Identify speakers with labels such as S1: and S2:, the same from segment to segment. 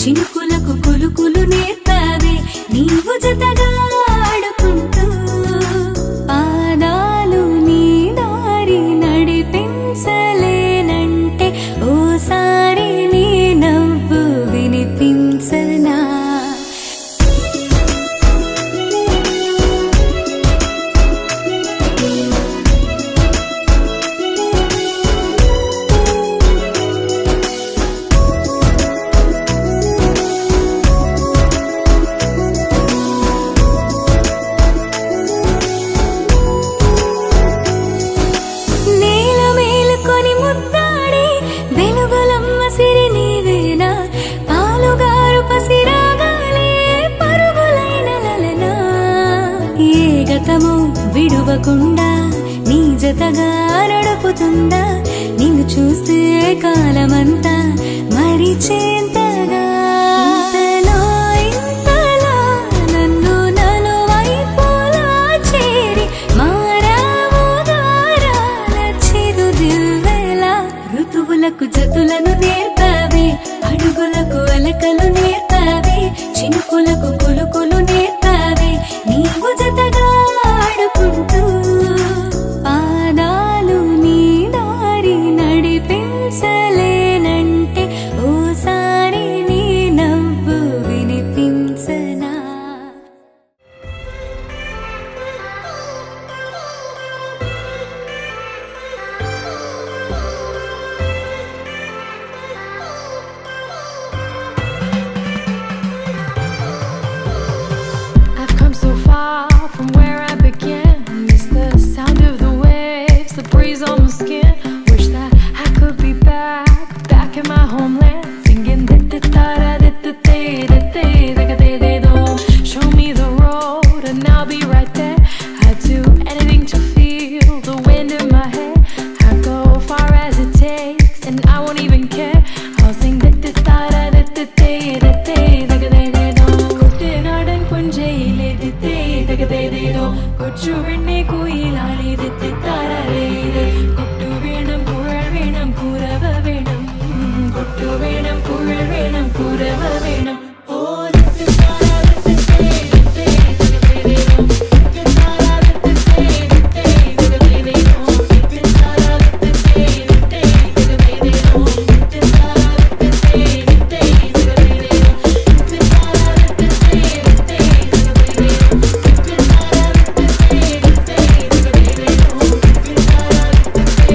S1: చినుకులకు కులుకులు నేర్పావే నీవు జతగా ఆడుకుంటూ పాదాలు నీ దారి నడిపించలేనంటే ఓసారి నీ నవ్వు వినిపించనా విడువకుండా నీ జతగా నడుపుతుందా నిన్ను చూస్తే కాలమంతా మరిచేంతగా నన్ను నలువైపులా చేరి మారావు దారాల చిరు దివ్వెలా ఋతువులకు జతులను నేర్పావే అడుగులకు అలకలు నేర్పావే చినుకులకు కులుకులు నేర్పావే నీవు జతగా ఆడుకుంటూ పాదాలు నీ దారి నడిపించలేనంటే ఓసారి నీ నవ్వు వినిపించనా
S2: I've come so far from where I began. It's the sound of the waves, the breeze on my skin. Wish that I could be back in my homeland, singing da da da da da da da da da da da da da. Show me the road and I'll be right there. I'd do anything to feel the wind in my hair. I'd go far as it takes and I won't even care. I'll sing da da da da da da da da da da da da da. Kuttinaadan punjayile ditte da da da da. Kochu vinne koyilali ditte tara re re. Kottu venam kural venam kurava venam. Kottu venam kural venam kurava venam. Oh ditte tara ditte ditte ditte ditte. Ditte tara ditte ditte ditte ditte. Ditte tara ditte ditte ditte ditte. Ditte tara ditte ditte ditte ditte. Ditte tara ditte ditte ditte ditte.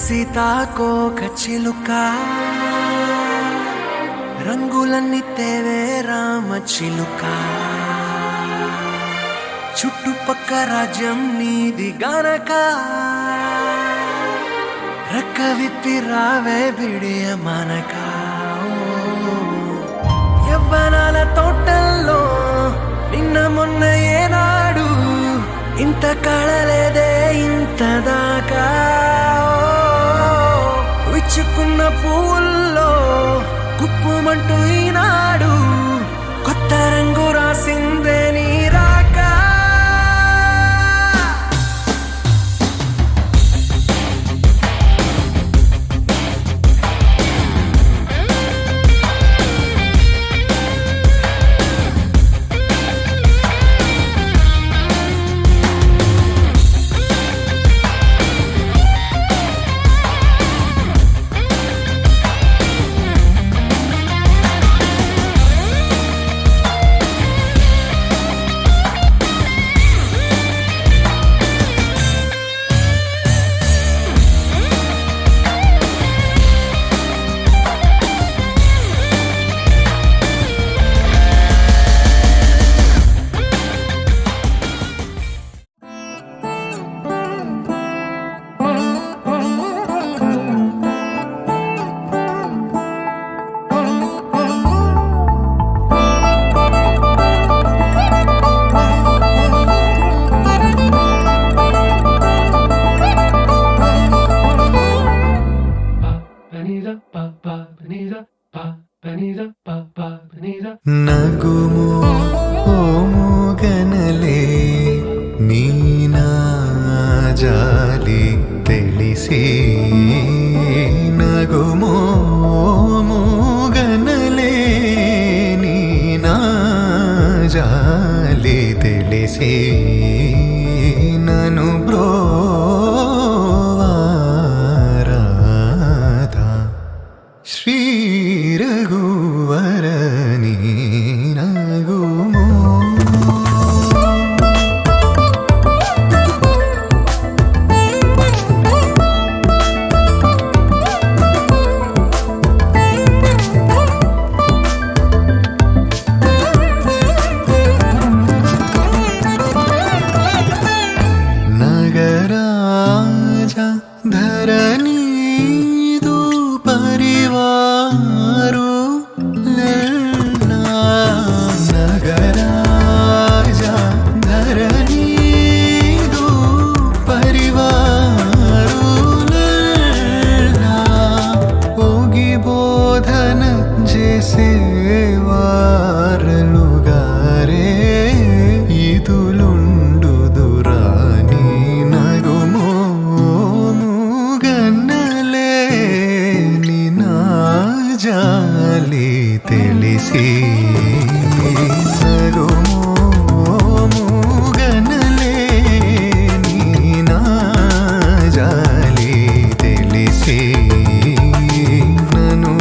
S3: సీతాకోక చిలుక రంగులన్నీ తేవే రామ చిలుక చుట్టుపక్క రాజ్యం నీది గనక రెక్క విప్పి రావే బిడియ మనక యవ్వనాల తోటల్లో నిన్న మొన్న ఏనాడు ఇంత కళలేదే ఇంత దాకా విచ్చుకున్న పూల్లో కుప్పుమంటూ ఈనాడు కొత్త రంగు రాసిందే నీ రాక
S4: నగుము ఓముగనలే నీనా జాలి తెలిసి నగుము ఓముగనలే నీనా జాలి తెలిసి నను బ్రోవారాధా శ్రీ రఘువరని నగుమో నగరాజ ధరణీదు పరివారు నగరాజ ధరణీదు పరివారు ఓగి బోధన చేసేవారలుగారే ఇదులుండు దురాని నగుమో ముగన్నలే నినా జాలి తెలిసి నగుమో ముగన్నలే నినా జాలి తెలిసి నను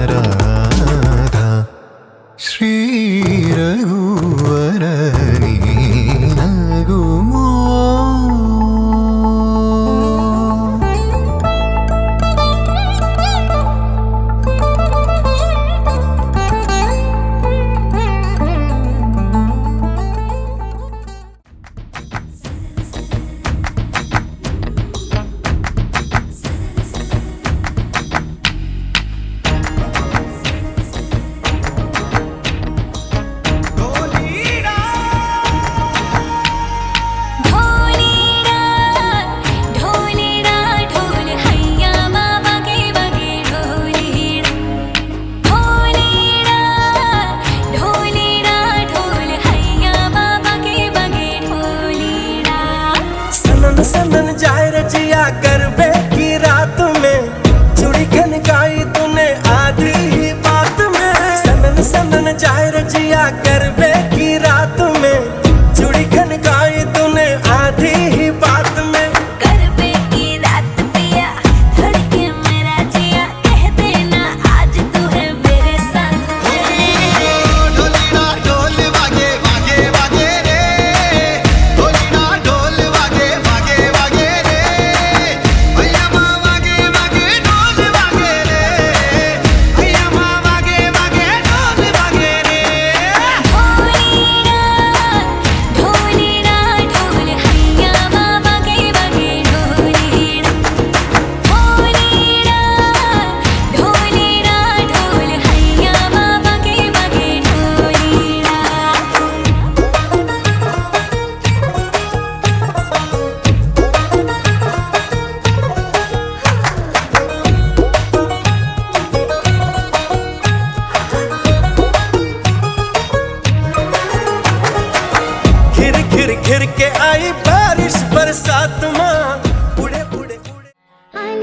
S4: బ్రోవారాధా శ్రీ రఘువరని నగుమో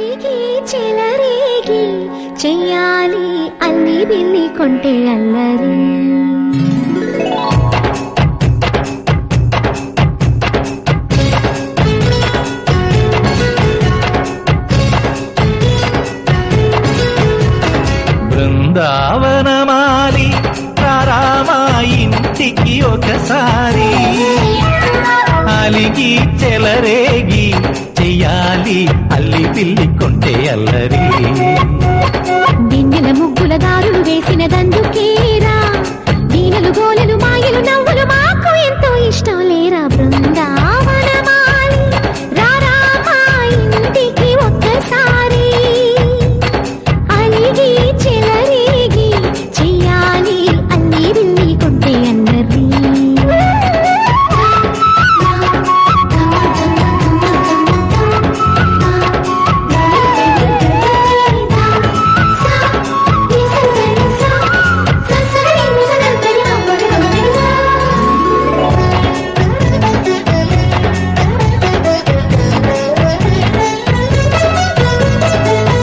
S5: అలిగి చెలరేగి చెయ్యాలి అల్లి బిల్లి కొంటే అల్లరి
S6: బృందావనమాలి రామా ఇంటికి ఒకసారి అలిగి చెలరేగి చెయ్యాలి అల్లి పిల్లి కొంటే అల్లరి
S5: దిండిన ముగ్గుల దారులు వేసిన దందుకేరా దీనలు గోలెలు మాయలు నవ్వులు మాకు ఎంతో ఇష్టం లేరా బృందావనమాలి రారా మా ఇంటికి ఒక్కసారి అలిగి చెలరేగి చెయ్యాలి అల్లి బిల్లి కొంటే అన్నరి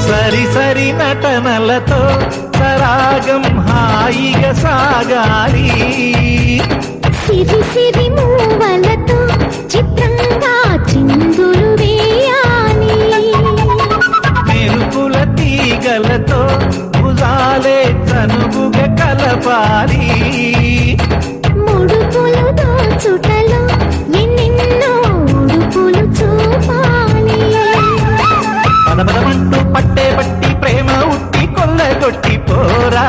S6: సరి సరి నటనలతో సరాగం హాయిగా సాగాలి
S5: సిరి సిరి మూవలతో చిత్రంగా చిందులు వేయాలి
S6: మెరుపుల తీగలతో భుజాలే చనువుగా కలపాలి
S5: ముడుపులు దోచుటలో ఎన్నెన్నో ఉడుపులు చూపాలి
S6: పదపదమంటూ పట్టే పట్టి ప్రేమ ఉట్టి కొల్లగొట్టి పోరా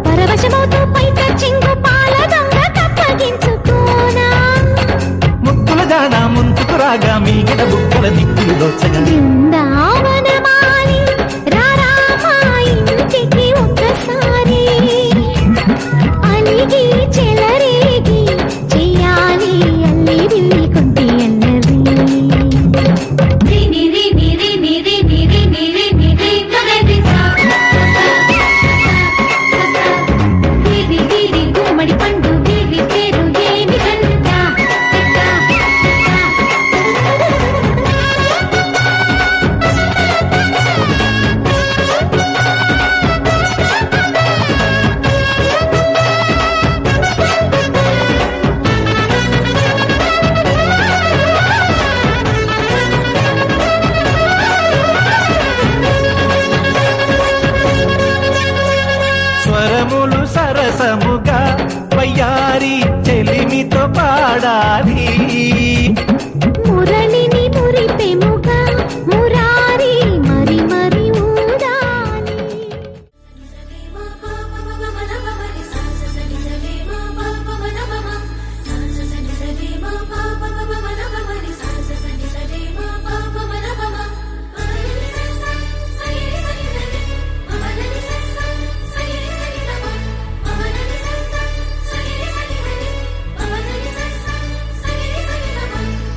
S5: పరవశమవుతూ పైట చెంగు పాల దొంగ కప్పగించుకోనా
S6: ముక్కుల జాన ముందుకు రాగా మీగడ బుక్కల దిక్కులు దోచగా
S5: బృందావనమాలి రారా మా ఇంటికి ఒక్కసారి అలిగి చెలరేగి చెయ్యాలి అల్లి బిల్లి కొంటే అన్నది గుమ్మడి పండు వీరి పేరు ఏమిటంట
S6: స్వరములు సరసముగా వయ్యారి చెలిమితో పాడాలి
S5: మురళిని మురిపెముగా మురారి మరి మరి ఊదాలి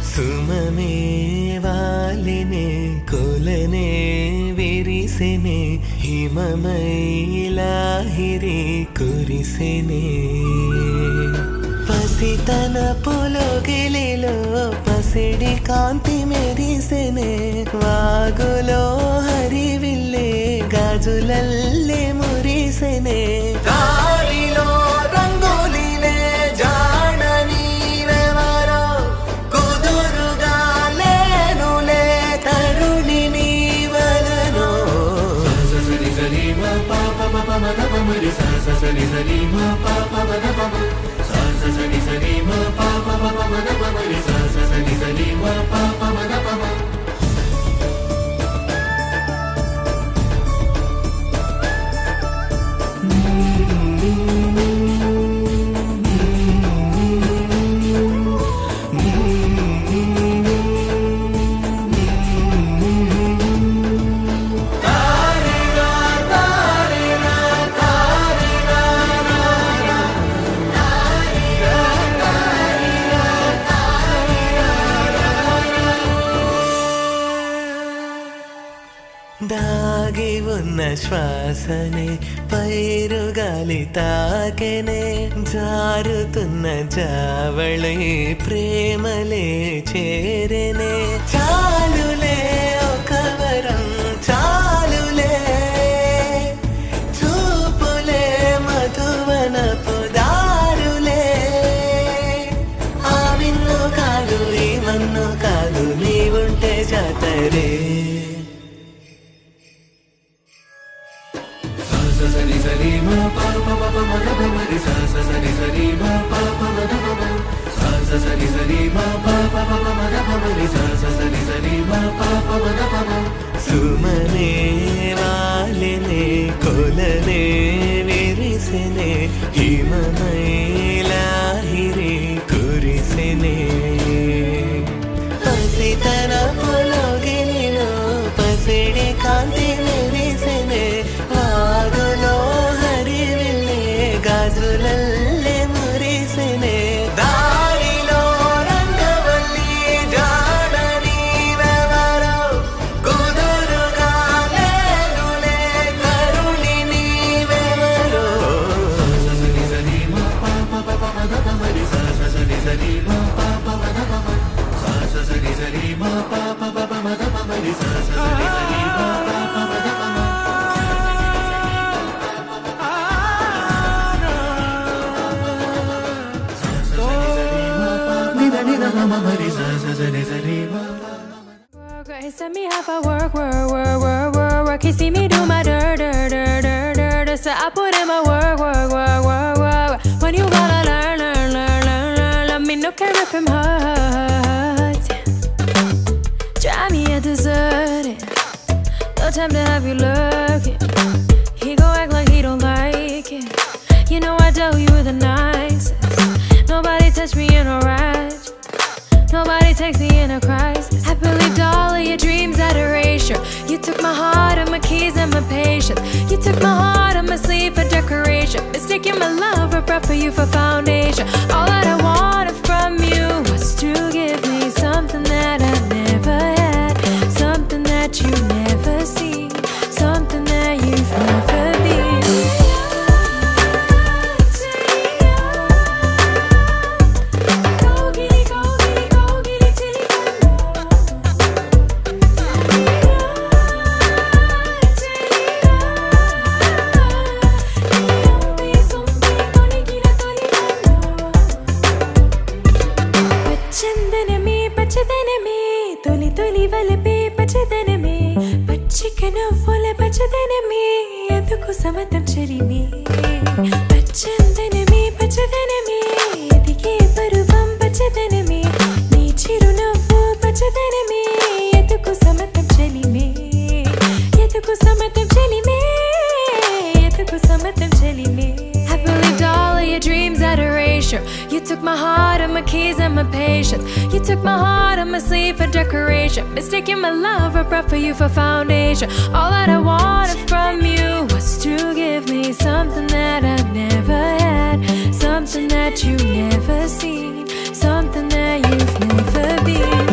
S3: సుమమే వాలినే కొలనే విరిసెనే హిమమైలాహిరి కురిసెనే పసితన పులోగిలిలో పసిడి కాంతి మెరిసెనే వాగులో హరివిల్లే గాజులల్లే మురిసెనే దారిలో రంగోలినే జాడని వెవరో కుదురుగా లేనులే తరుణి నీ వలనో సరి సరి మా పాప మప మద మరి సరి సరి మా పాప మద మమ సరి సరి మా పాప మప మద మరి సరి సరి మా పాప మద మమ శ్వాసనే పైరుగాలి తాకెనే జారుతున్న జావళై ప్రేమలే చేరెనే చాలులే ఒక వరం చాలులే చూపులే మధువన పుదారులే ఆ విన్ను కాదు ఈ మన్ను కాదు నీ ఉంటే జాతరే సని సని మా పాప పాప మగ మరి సని సని మా పాప మగ సని సని మా పాప పాప మగ మరి సని సని మా పాప మగ సుమనే వాలినే కొలనే విరిసినే హిమమైలాహిరి కురిసినే పసితన పొలగిలిలో పసిడి కాంతి మెరిసినే వాగులో హరివిల్లే గాజులల్లే మురిసినే దారిలో రంగవల్లి జాడ నీవెవరో కుదురుగా లేనులే కరుణి నీవెవరో సని సని మా పాప పాప మగ మరి సని సని మా పాప మగ సని సని మా పాప పాప మగ మరి సని సని మా పాప మగ
S2: He sent me half a work. He see me do my dirt. So I put in my work. When you gotta learn. Let me no care from hurt. Drive me a deserted. No time to have you lurking. He go act like he don't like it. You know I tell you the nicest. Nobody touched me in a rush. Nobody takes me in a crisis. I believed all of your dreams at erasure. You took my heart and my keys and my patience. You took my heart and my sleep for decoration. Mistaking my love for prep for you for foundation. All that I wanted from you was to give me something that I never had. Something that you never seen. Something that you've never been. Samatham చెలిమి పచ్చదనమే పచ్చదనమే ఎదిగే పరువం పచ్చదనమే నీ చిరునవ్వు పచ్చదనమే ఎదుకు Samatham చెలిమే ఎదుకు Samatham చెలిమే ఎదుకు Samatham చెలిమే I believed all of your dreams at erasure. You took my heart and my keys and my patience. You took my heart and my sleep for decoration. Mistaking my love for prep for you for foundation. All that I wanted from you was to give me something that I've never had. Something that you've never seen. Something that you've never been.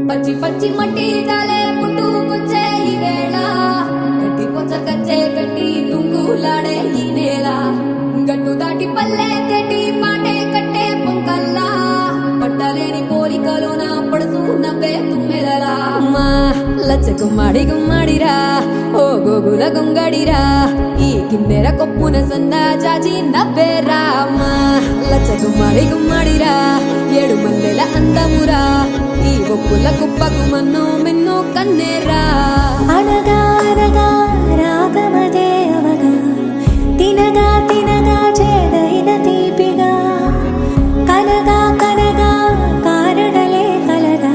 S7: పచ్చి పచ్చి మట్టి తాలే పుట్టుకొచ్చే ఈ వేళ గట్టి పొచ్చకచ్చే గట్టి తుంగులాడే ఈ నేల గట్టు దాటి పల్లె తెటి పాటే కట్టే పొంకల్లా పట్టలేని పోలికలో నా పడుతూ నవ్వే తుమ్మెదలా అమ్మా లచ్చ గుమ్మడి గుమ్మడిరా ఓ గోగుల గొంగడిరా ఈ కిన్నెర కొప్పున సన్న జాజి నవ్వేరా అమ్మా లచ్చ గుమ్మడి గుమ్మడిరా ఏడు మల్లెల అందమురా ఈ ఒప్పుల కుప్పకు మన్ను మిన్ను కన్నేరా
S1: అనగా అనగా రాగమదే అవగా తినగా తినగా చేదైన తీపిగా కనగా కనగా కారడలే కలగా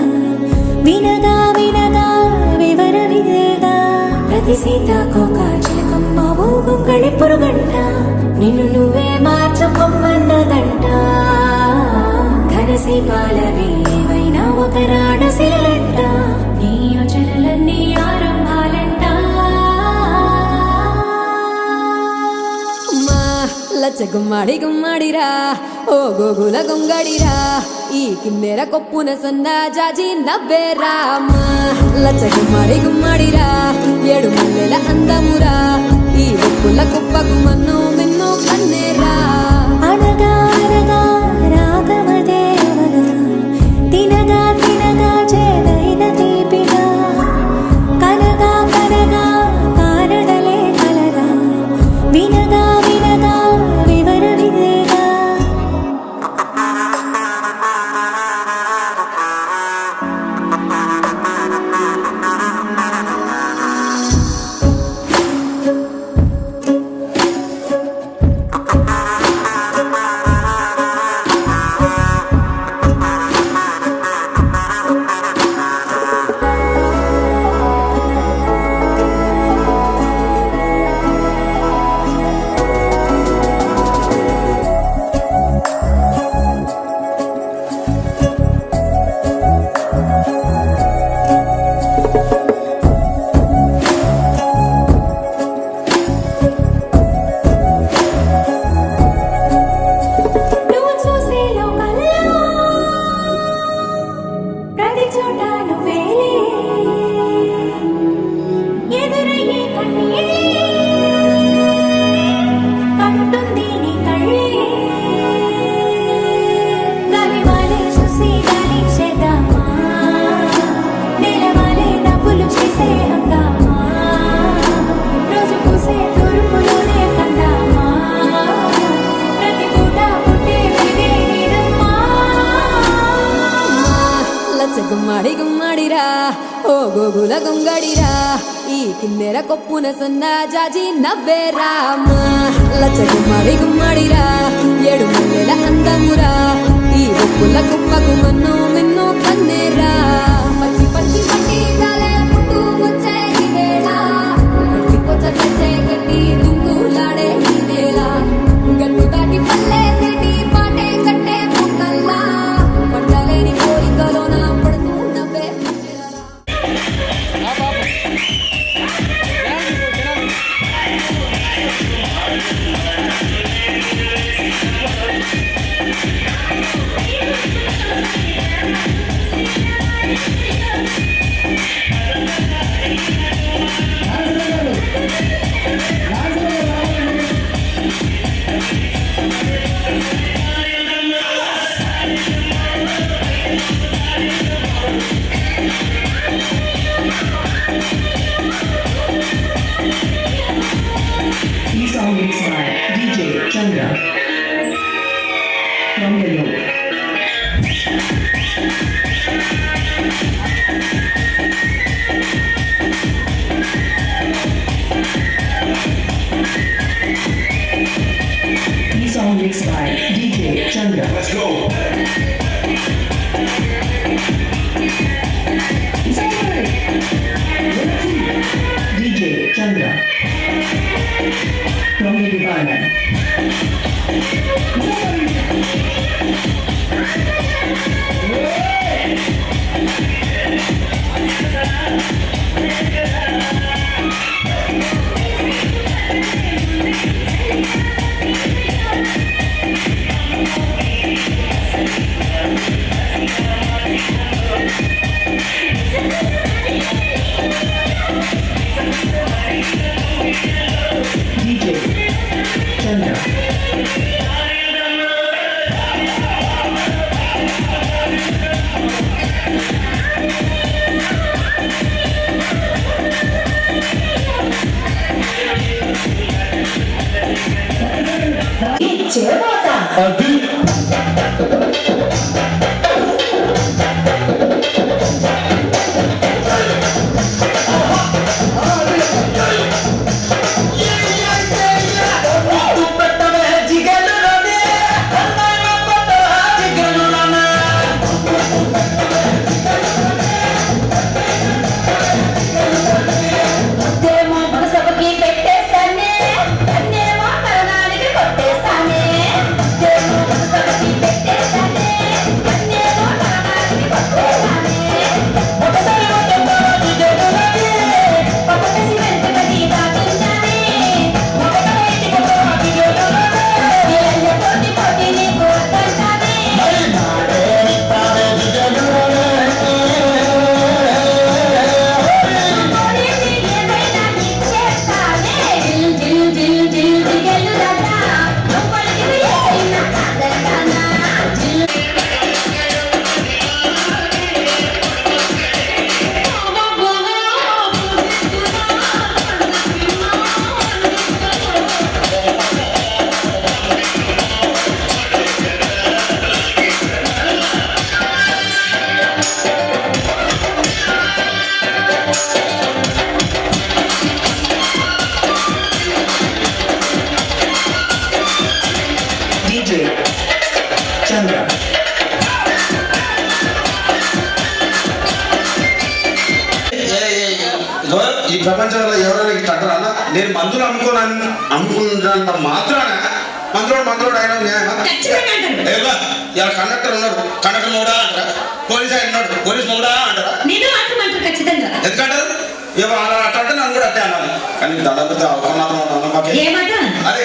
S1: పసి పాలవి ఏవైనా ఒకనాడు సిరంట నీ యోచనలన్నీ ఆరంభాలంట
S7: మా లచ్చ గుమ్మాడి గుమ్మాడిరా ఓ గోగుల గొంగడిరా ఈ కిన్నెర కొప్పున సన్న జాజి నవ్వేరా మా లచ్చ గుమ్మాడి గుమ్మాడిరా ఏడు మల్లెల అందమురా ఈ ఒప్పుల కుప్పకు మన్ను మిన్ను కన్నేరా
S1: అనగా అనగా రాగమదే అవగా తినగా తినగా చేదైన తీపిగా కనగా కనగా కారడలే కలగా వినగా వినగా వివర విదేగా నువ్వు చూసే లోకల్లో ప్రతి చోట నువ్వేలే ఎదురయ్యే కన్నీళ్ళే కంటుంది నీ కళ్ళే గాలివాలే చూసి గాలించేద్దామా నెలవాలే నవ్వులు చేసే హంగామా రోజు పూసే తూర్పులోనే కందామా ప్రతి పూట పుట్టే వెలిగే నీదమ్మా
S7: లచ్చ గుమ్మాడి గుమ్మాడిరా ఓ గోగుల గొంగడిరా ఈ కిన్నెర కొప్పున సన్న జాజి నవ్వేరా మా లచ్చ గుమ్మాడి గుమ్మాడిరా ఏడు మల్లెల అందమురా ఈ ఒప్పుల కుప్పకు మన్ను మిన్ను కన్నేరా పచ్చి పచ్చి పట్టి జాలే పుట్టు ముచ్చే ఈ వేళ గట్టి పొచ్చ తెచ్చే గట్టి దుంకులాడే ఈ నేల గట్టు దాటి పల్లె తేటి పాటే కట్టే పుక్కల్లా పట్టలేని కోరికలోన పడుతూ నవ్వే పిల్లరా.
S8: These song mixed by DJ Chandra from the Low. These song mixed by DJ Chandra. Let's go. DJ Chandra from the Divana. DJ Chandra.
S5: పెట్టేస్తానే
S9: ప్రపంచంలో ఎవరైనా ఇట్లా అంటారా అన్న? నేను మందులు అమ్ముకున్నంత మాత్రాన మందులోడు ఆయన ఇలా కండక్టర్ ఉన్నాడు, కండక్టర్ మోడా అంటారా? పోలీస్ ఆయన ఉన్నాడు, పోలీస్ మోడా అంటారా? ఎందుకంటారు? అలా అట్లా నన్ను కూడా అట్టే అన్నాను. కానీ దాదాపు అవకాశం అదే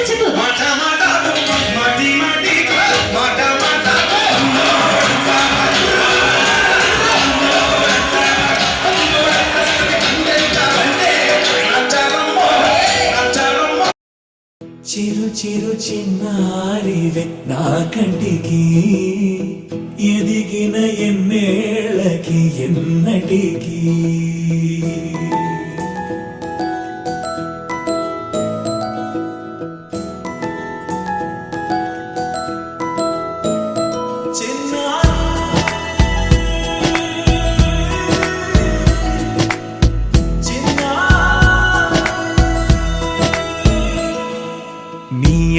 S8: చెప్పు.
S9: మాట మాట మాటి మాటి మాట మాట
S3: చిరు చిరు చిన్నారివే నా కంటికి ఎదిగిన ఎన్నేళ్ళకి ఎన్నటికి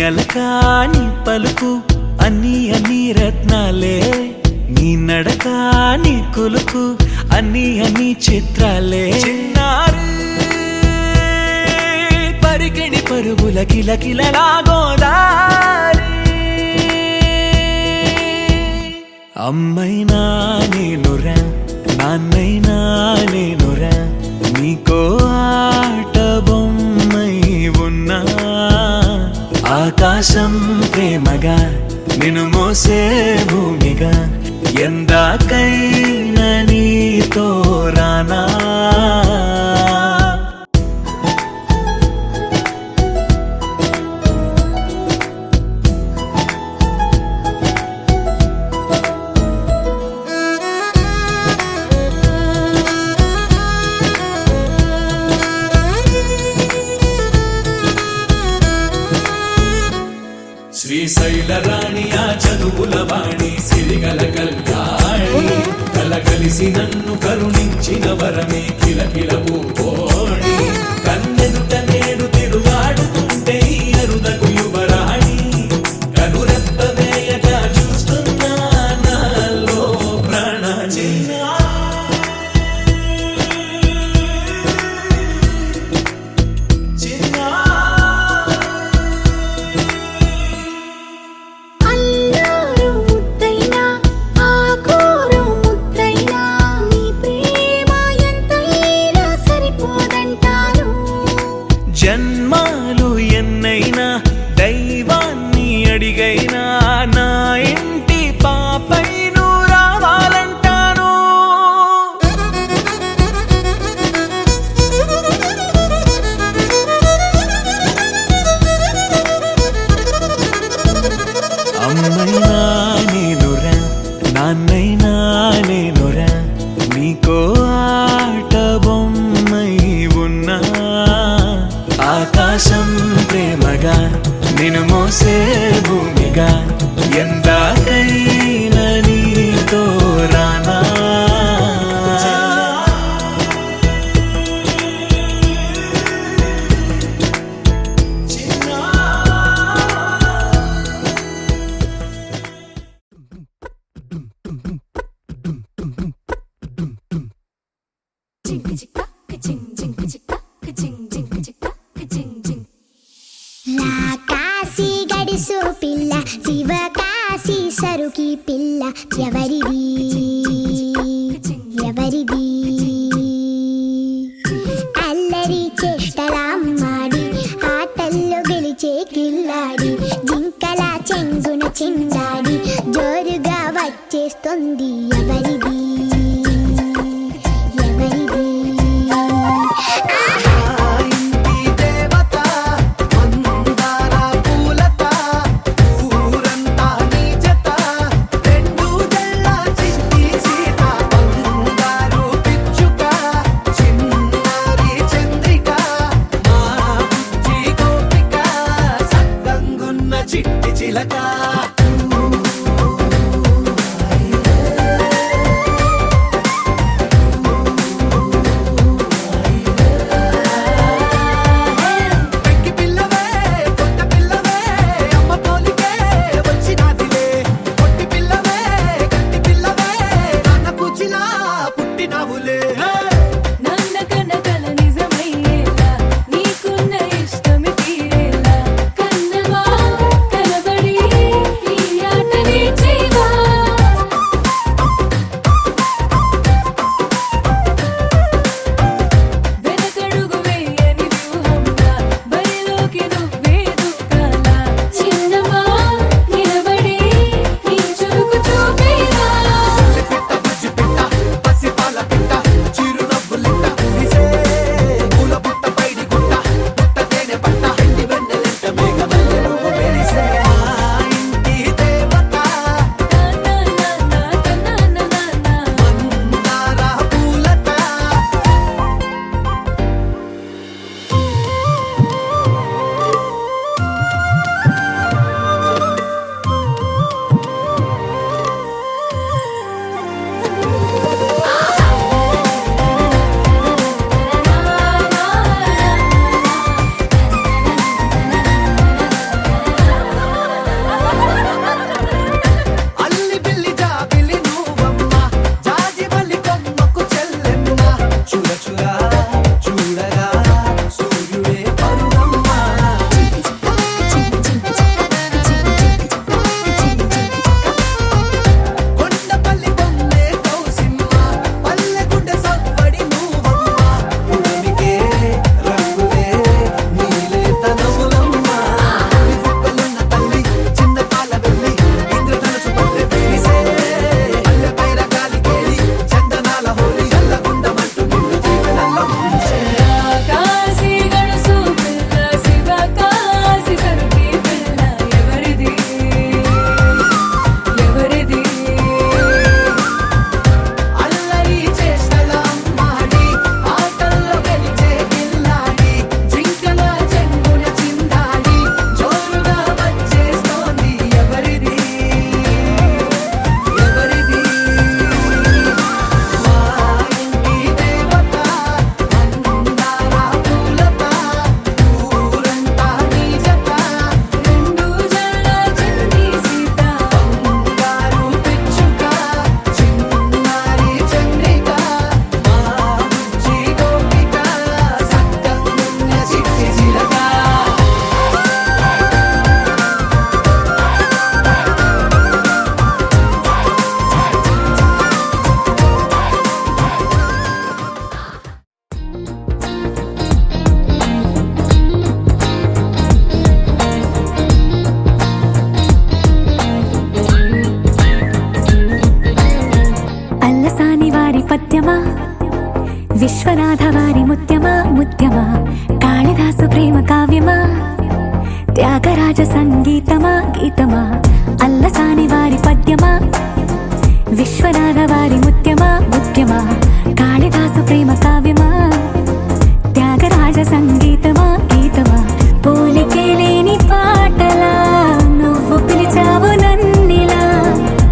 S3: అలకాని పలుకు అన్ని అన్ని రత్నాలే, నీ నడక నీ కులుకు అన్ని అన్ని చిత్రాలే. చిన్నారు పరికిణి పరుగుల కిలకిలలా గోదారి, అమ్మైనా నేనురా నాన్నైనా నేనురా, నీకో ఆట బొమ్మై ఉన్నా. ఆకాశం ప్రేమగా నిన్ను మోసే భూమిగా, ఎందాకైనా నీతో రానా. శ్రీశైల రాణి ఆ చదువుల వాణి సిరిగల కళ్యాణి, కలగలిసి నన్ను కరుణించిన వరమే కిలకిల పూకోణి. కన్నెదుట నేడు తిరుగాడుతుంటే అరుదకు యువరాణి, కనురెప్ప వేయక చూస్తున్నా నాలో ప్రాణ. జన్మాలు ఎన్నైనా దైవాన్ని అడిగైనా నా ఇంటి పాపై నువ్వు రావాలంటాను. అమ్మైనా నేనురా నాన్నైనా నేనురా, నీకో ఆట బొమ్మై ఉన్నా. ఆకాశం ప్రేమగా నిన్ను మోసే భూమిగా, ఎందాకైనా నీతో రానా.
S5: కాశీ గడిసు పిల్ల శివ కాశీ సరుకి పిల్ల ఎవరిది ఎవరిది. అల్లరి చేష్టలామ్మాడి ఆటల్లో గెలిచే కిల్లాడి, జింకల చెంగున చిందాడి జోరుగా వచ్చేస్తుంది ఎవరిది ఎవరిది.
S3: చిట్టి చిలక
S7: నందకన కల నిజ
S1: విశ్వనాథ వారి ముత్యమా ముత్యమా కాళిదాసు ప్రేమ కావ్యమా త్యాగరాజ సంగీతమా గీతమా అల్లసాని వారి పద్యమా విశ్వనాథ వారి ముత్యమా ముత్యమా కాళిదాసు ప్రేమ కావ్యమా త్యాగరాజ సంగీతమా గీతమా పోలికే లేని పాటలా నువ్వు పిలిచావు నన్నిలా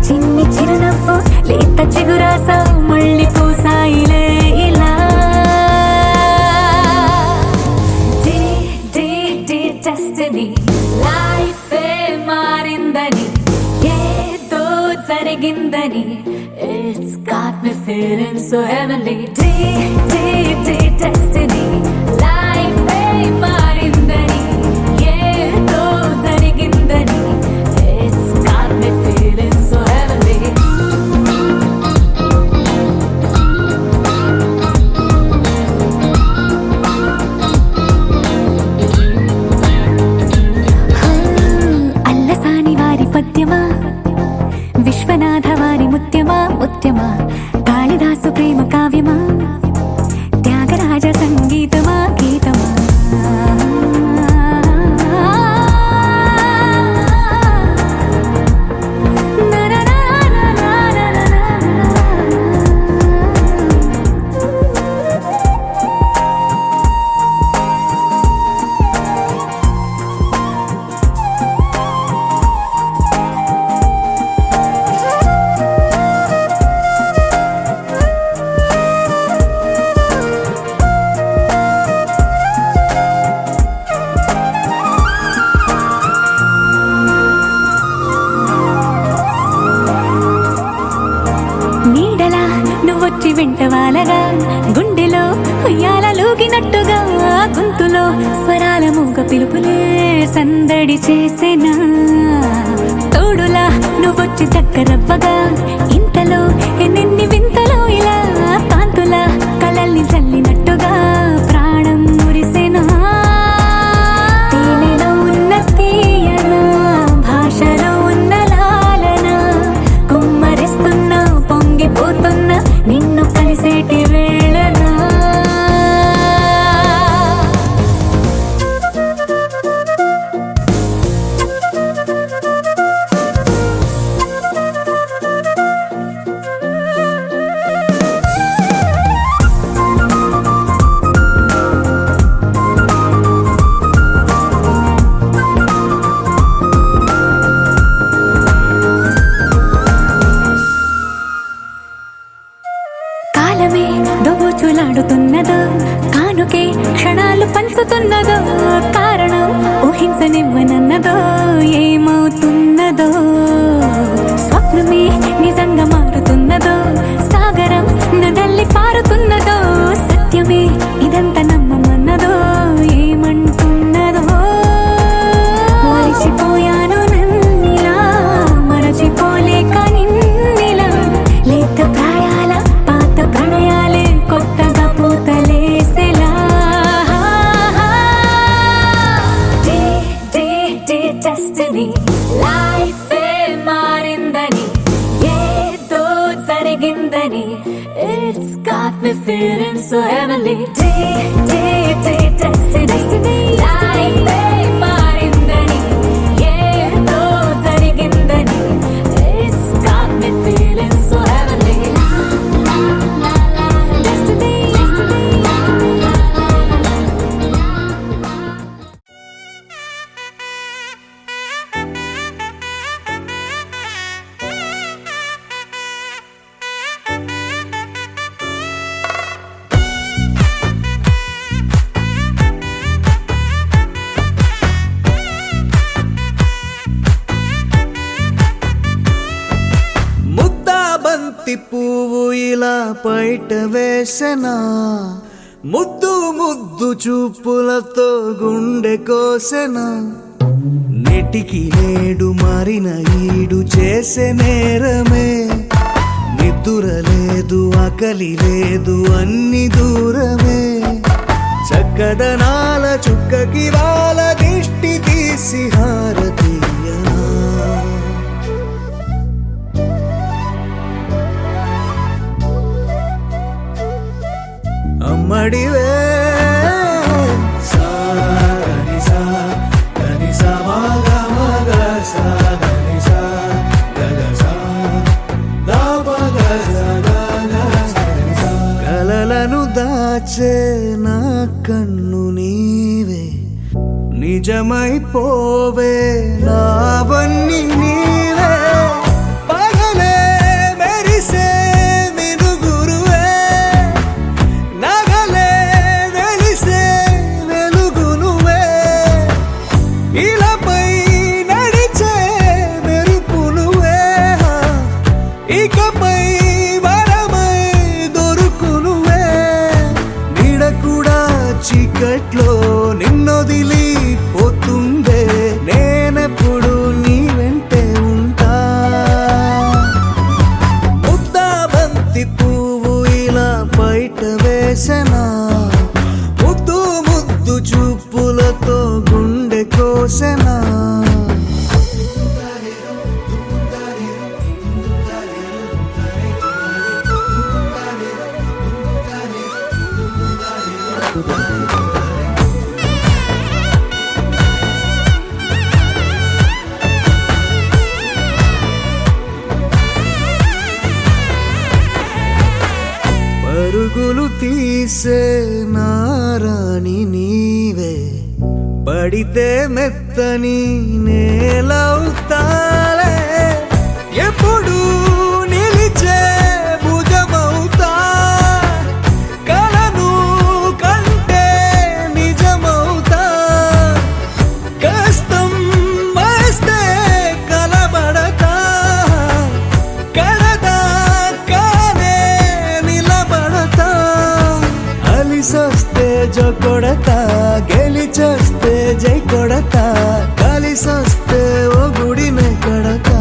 S1: చిన్ని చిరునవ్వు లేత చిగురాసావు మళ్ళీ పూసాయిలే ఇలా డెస్టినీ లైఫే మారిందని ఏదో జరిగిందని It's got me feeling so heavenly destiny లైఫే మారిందని ఏదో జరిగిందని It's got me feeling so heavenly Allasani వారి పద్యమా విశ్వనాథ వారి ముత్యమా ముత్యమా కాళిదాసు ప్రేమ కావ్యమా త్యాగరాజ సంగీతమా గీతమా నీడలా నువ్వొచ్చి వెంటవాలగా గుండెలో ఉయ్యాలూగినట్టుగా గొంతులో స్వరాల మూగ పిలుపులే సందడి చేసేనా తోడులా నువ్వొచ్చి దగ్గరవ్వగా ఇంతలో ఎన్నెన్ని వింతలో ఇలా కాంతులా కలల్ని చల్లినట్టుగా ప్రాణం మురిసేనా తేనెలో ఉన్న తీయన భాషలో ఉన్న లాలన కుమ్మరిస్తున్నా పొంగిపోతున్నా నిన్ను కలిసేటి వేళనా కాలమే దోబూచులాడుతున్నదో కానుకే క్షణాలు పంచుతున్నదో కారణం ఊహించనివ్వనన్నదో ఏమవుతున్నదో స్వప్నమే నిజంగా మారుతున్నదో సాగరం నడల్లి పారుతున్నదో సత్యమే ఇదంతా నమ్మమన్నదో ఏమంటున్నదో మరిచిపోయాను నన్నిలా మరచిపోలేక నిన్నిలా లేత ప్రాయాల పాత ప్రణయాలే కొత్తగా పూతలేసేలా డెస్టినీ లైఫే మారిందని ఏదో జరిగిందని It's got me feeling so heavenly destiny లైఫే మారిందని ఏదో జరిగిందని It's got me feeling so heavenly destiny
S3: ముద్దాబంతి పువ్వు ఇలా బయట వేసెనా ముద్దు ముద్దు చూపులతో గుండె కోసెనా నెటికి నేడు మారిన ఈడు చేసే నేరమే నిద్దుర లేదు ఆకలి లేదు అన్ని దూరమే చక్కదనాల చుక్కకి వాళ్ళ దిష్టి తీసి హారతీయనా
S10: అయిపోవే నావన్నీ నీవే పగలే మెరిసే మినుగురువే నగలే వెలిసే వెలుగునువే ఇలాపై నడిచే మెరుపునువే ఇకపై వరమై దొరుకునువే నీడ కూడా చీకట్లో నిన్నొదిలి పోతుందే నేనెప్పుడు నీ వెంటే ఉంటా ముద్దాబంతి పువ్వు ఇలా బయట వేసెనా ముద్దు ముద్దు చూపులతో గుండె కోసెనా పరుగులు తీసే నారాణి నీవే పడితే మెత్తని నేలవుతాలే ఎప్పుడు నిలిచే భుజమవుతా కలను కంటే నిజమవుతా కష్టం వస్తే కలబడతా కడదాకానే నిలబడతా అలిసొస్తే జో కొడతా గెలిచొస్తే జై కొడతా కలిసొస్తే ఓ గుడినే కడతా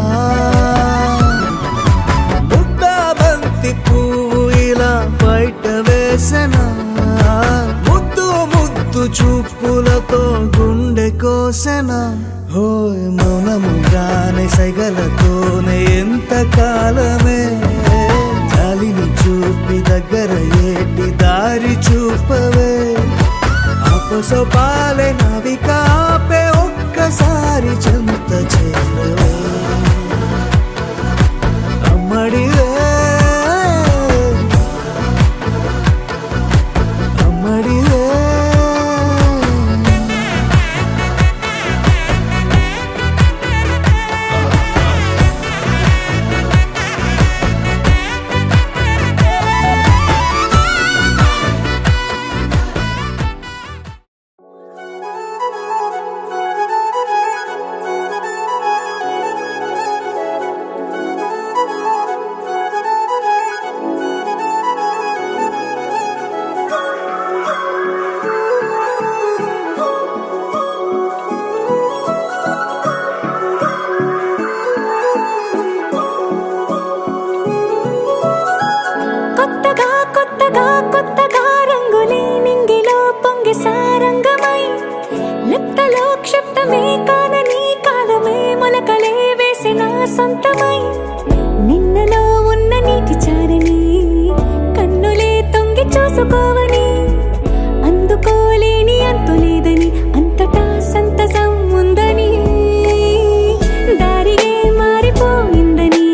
S10: ముద్దాబంతి పువ్వు ఇలా బయట వేసెనా ముద్దు ముద్దు చూపులతో గుండె కోసెనా హోయ్ మౌనముగానే సైగలతోనే ఎంత కాలమే జాలిని చూపి దగ్గర ఏటి దారి చూపవే అపసోపాలే నవికాపే ఒక్కసారి చెంత చేరవే అమ్మడివే అమ్మడివే
S1: కొత్తగా కొత్తగా కొత్తగా రంగులే నింగిలో పొంగి సారంగమై లిప్తలో క్షిప్తమే కాదని కాలమే మొలకలే వేసిన సొంతమై నిన్నలో ఉన్న నీటి చారని కన్నులే తొంగి చూసుకోవని అందుకోలేని అంతులేదని అంతటా సంతసం ఉందని దారిగే మారిపోయిందని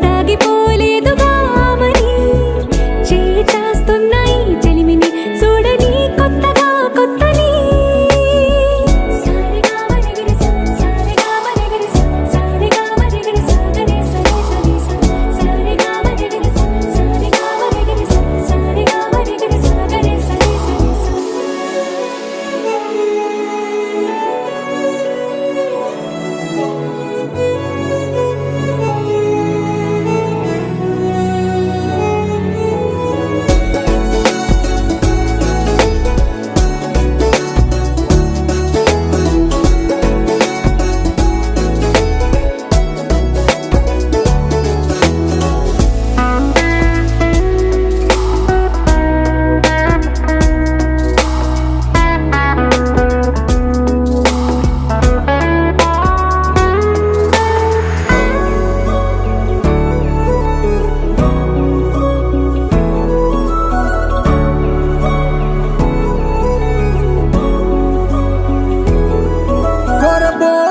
S1: దాగిపోలేదుగా ఆమని చేస్తాస్తున్నాయి చెలిమిని చూడని కొత్తగా కొత్తని సారిగా మరిగిరిసా సారిగా మరిగిరిసా సారిగా మరిగిరిసా గరే సరి సరి సారిగా మరిగిరిసా సారిగా మరిగిరిసా సారిగా మరిగిరిసా గరే సరి సరి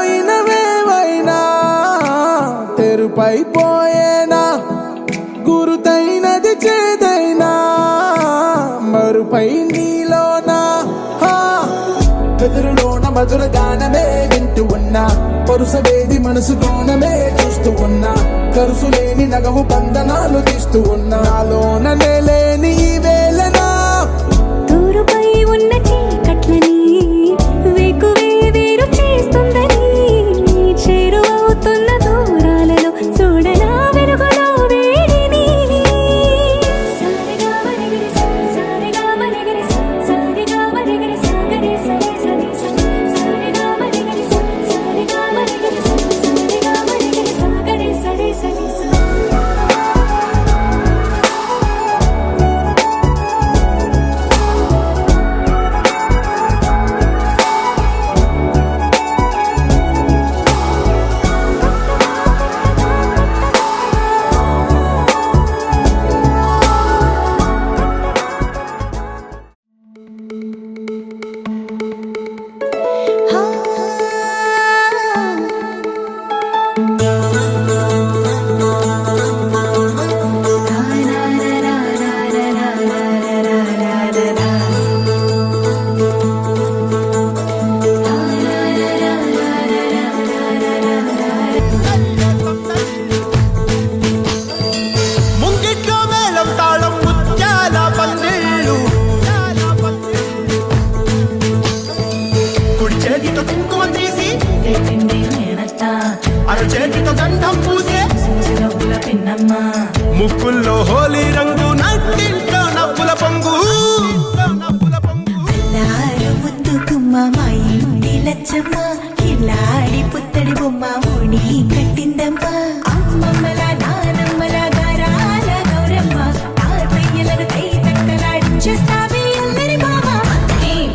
S1: కొరబోయినవేవైనా తెరుపైపోయేనా గురుతైనది చేదైనా మరుపై నీలోనా బెదురులోన మధుర గానమే
S11: ఉన్నా పరుసవేది మనసు కోణమే చూస్తూ ఉన్నా కరుసులేని నగవు బంధనాలు తీస్తూ ఉన్నా నాలోన లేని ఈ వేళనా
S1: తూరుపై ఉన్న చీకట్లని వేకువే వేరు చేస్తుందని చేరువవుతున్న దూరాలలో చూడనా వెలుగులో వేడిని సారిగా మరిగిరి సారిగా మరిగిరి సారిగా మరిగిరి సాగరి సరి సరి సారిగా మరిగిరి సారిగా మరిగిరి సారిగా మరిగిరి సాగరి సరి సరి
S10: ముంగిట్లో మేళం తాళం ముత్యాల పందిళ్ళు కుడి చేతితో కుంకుమ తీసి అర చేతితో గంధం పూసే ముక్కుల్లో హోలీ రంగు నట్టింట్లో నవ్వుల పొంగు
S1: లచ్చమ్మ కిల్లాడి పుత్తడి బొమ్మ ఓడి కట్టిందమ్మ అమ్మమ్మల నానమ్మల గారాల గౌరమ్మ తాతయ్యలను కై తక్కలాడించేస్తావే అందరి బావ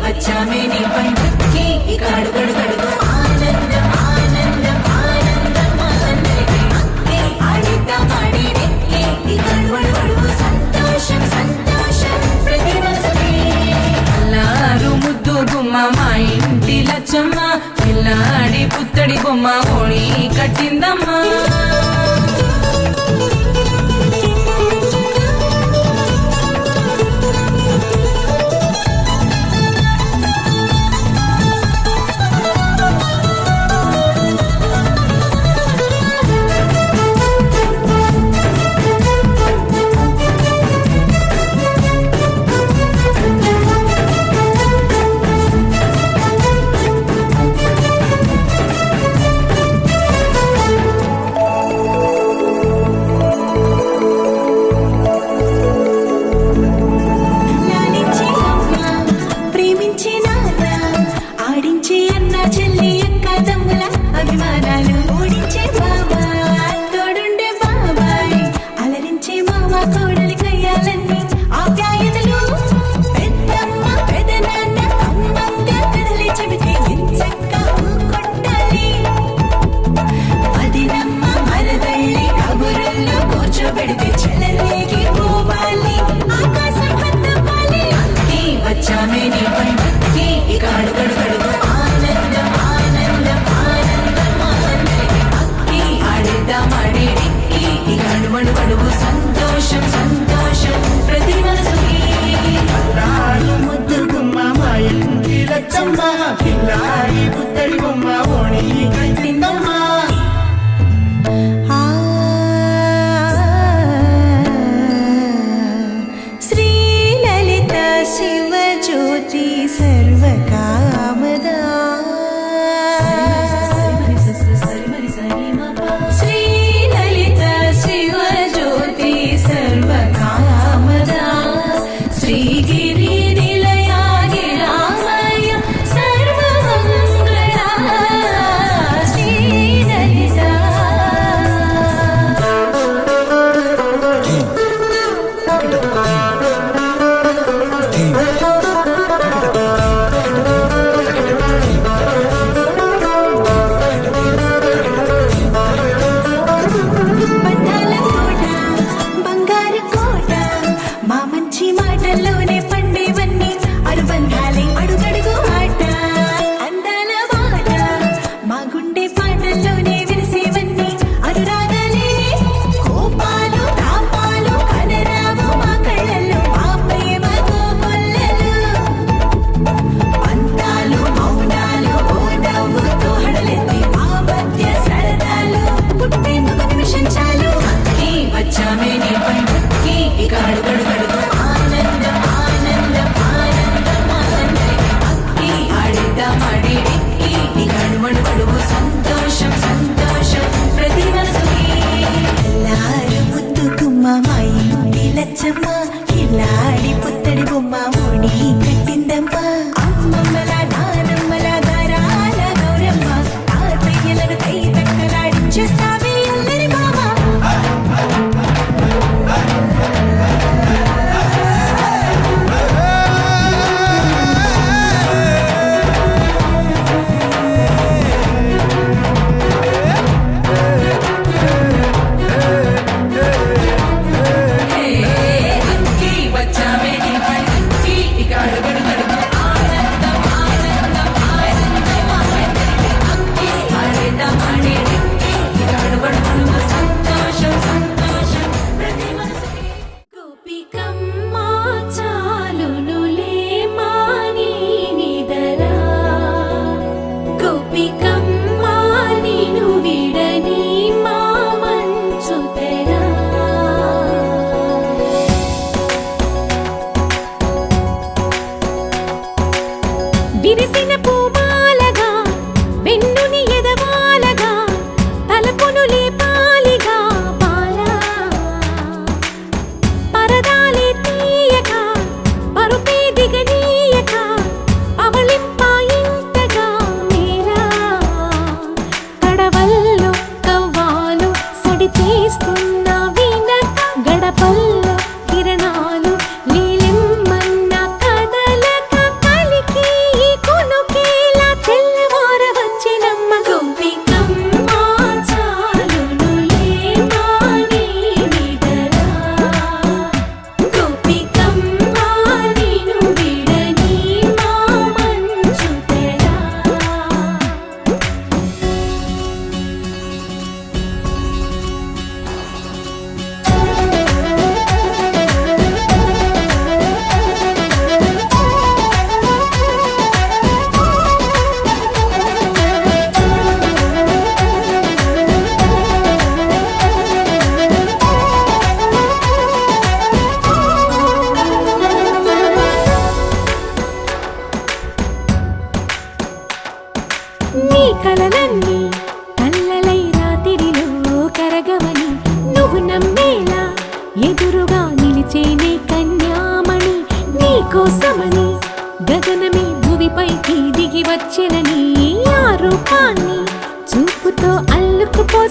S1: వచ్చామే నీ పండుగకి ఇక అడుగడు గడుగు ఆనందం ఆనందం ఆనందం అందరికీ అక్కే ఆడిద్దాం ఆడినెక్కే ఇక అడుగడు సంతోషం సంతోషం ప్రతి మనసుకి
S2: అల్లారు ముద్దు గుమ్మ మా ఇంటి లచ్చమ్మ పిల్లాడి పుత్తడి బొమ్మ ఓడి కట్టిందమ్మా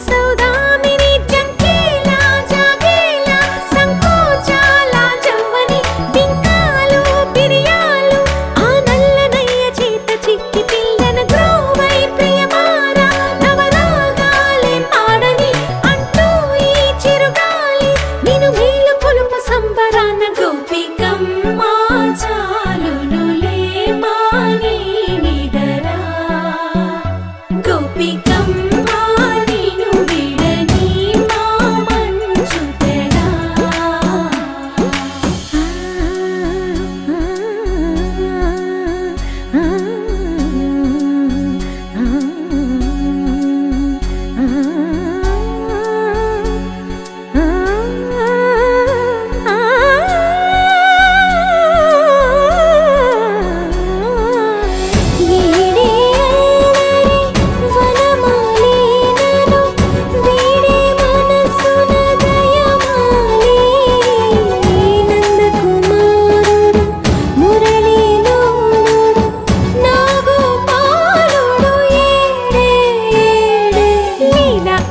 S1: సౌదామిని జంకేలా జాగేలా సంకోచాల జవ్వని బింకాలు బిరియాలు ఆ నల్లనయ్య చేత చిక్కి పిల్లన గ్రోవై ప్రియమారా నవరాగాలే పాడని అంటూ ఈ చిరుగాలి నిను మేలు కొలుపు సంబరాన గోపికమ్మ చాలునులే మాని నిదరా గోపికమ్మ నిను విడని మా మంచు తెరా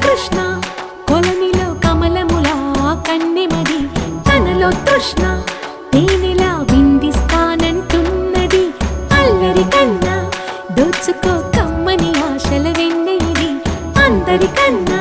S1: కృష్ణ కొలనిలో కమలములా కన్నెమది తనలో తృష్ణ తేనెలా విందిస్తానంటున్నది అల్లరి కన్నా దోచుకో కమ్మని ఆశల వెన్నెయిది అందరికన్నా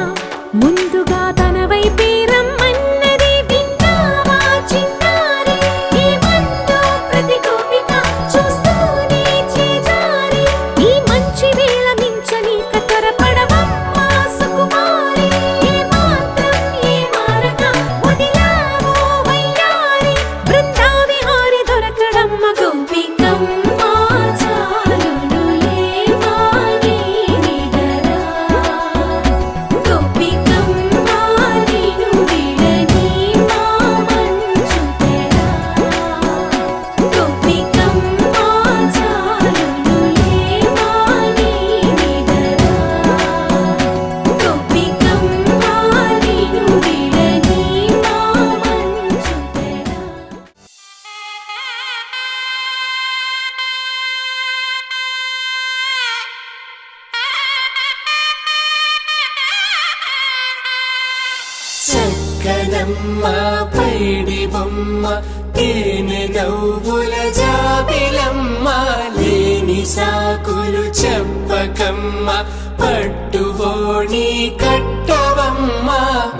S1: ముందుగా తన వైపే రమ్మన్నది విన్నావా చిన్నారి ఏమందో ప్రతి గోపిక చూస్తూనే చేజారి ఈ మంచి వేళ మించని కతరపడవమ్మ సుకుమారి ఏ మాత్రం ఏ మారక వదిలావో వయ్యారి బృందావిహారి దొరకడమ్మ గోపికమ్మ చాలునులే మాని నిదరా గోపికమ్మ నిను విడని మా మంచు తెరా గోపికమ్మ చాలునులే మాని నిదరా గోపికమ్మ నిను విడని మా మంచు తెరా
S10: చక్కనమ్మ పైడి బొమ్మ తేనె నవ్వుల జాబిలమ్మ లేని సాకులు చెప్పకమ్మ పట్టువోణి కట్టవమ్మ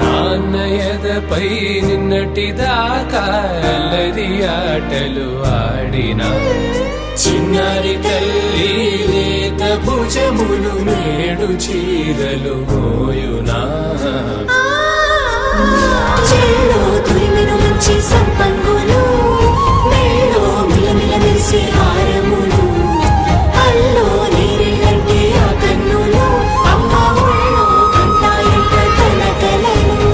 S10: నాన్నయదపై నిన్నటిదాకా అల్లరి ఆటలు ఆడినా చిన్నారి తల్లి లేత భుజములు నేడు చీరలు మోయునా
S1: చెల్లో తురిమిన మంచి సంపంగులు మెల్లో మిలమిల మెరిసే హారములు అల్లో నీరెళ్ళంటే ఆ కన్నులు అమ్మ ఒళ్ళో కంటాయంట తన కలలు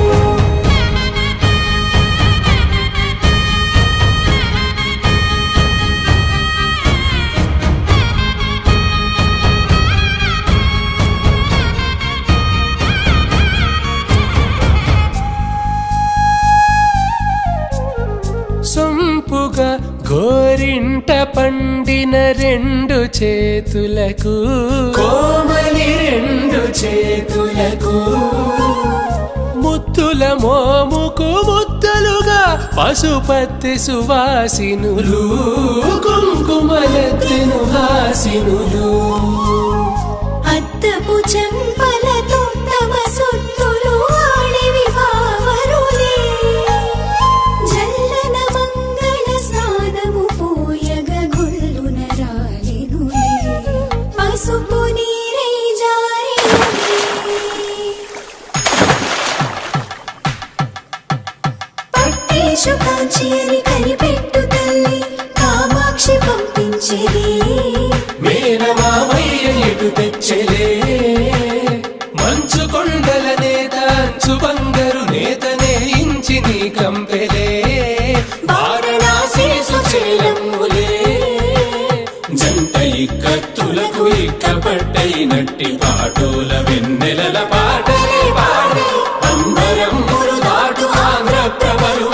S10: సొంపుగా గోరింట పండిన రెండు చేతులకు కోమలి రెండు చేతులకు ముద్దుల మోముకు ముద్దలుగా పశుపతి సువాసినులు కుంకుమలెత్తెను హాసినులు
S1: అద్దపు చెంపలతో తమ సొత్తులు ఆడివి బావరులే జల్లన మంగళ స్నానము పోయగ గొల్లున రాలినులే పసుపు నీరై జారినులే పట్టేశు కాంచి అని కనిపెట్టు తల్లి కామాక్షి పంపించేది
S10: మేనమామయ్య ఎటు తెచ్చలే మంచు కొండల నేత అంచు బంగారు నేతనే ఇంచి నీ కంపెలే వారణాసి సుచేలమ్ములే జంట ఇక్కత్తులకు ఇక్కపట్టైనట్టి పాటోల వెన్నెలల పాటలే పాడే అంబరమ్ములు దాటు ఆంధ్ర ప్రభలు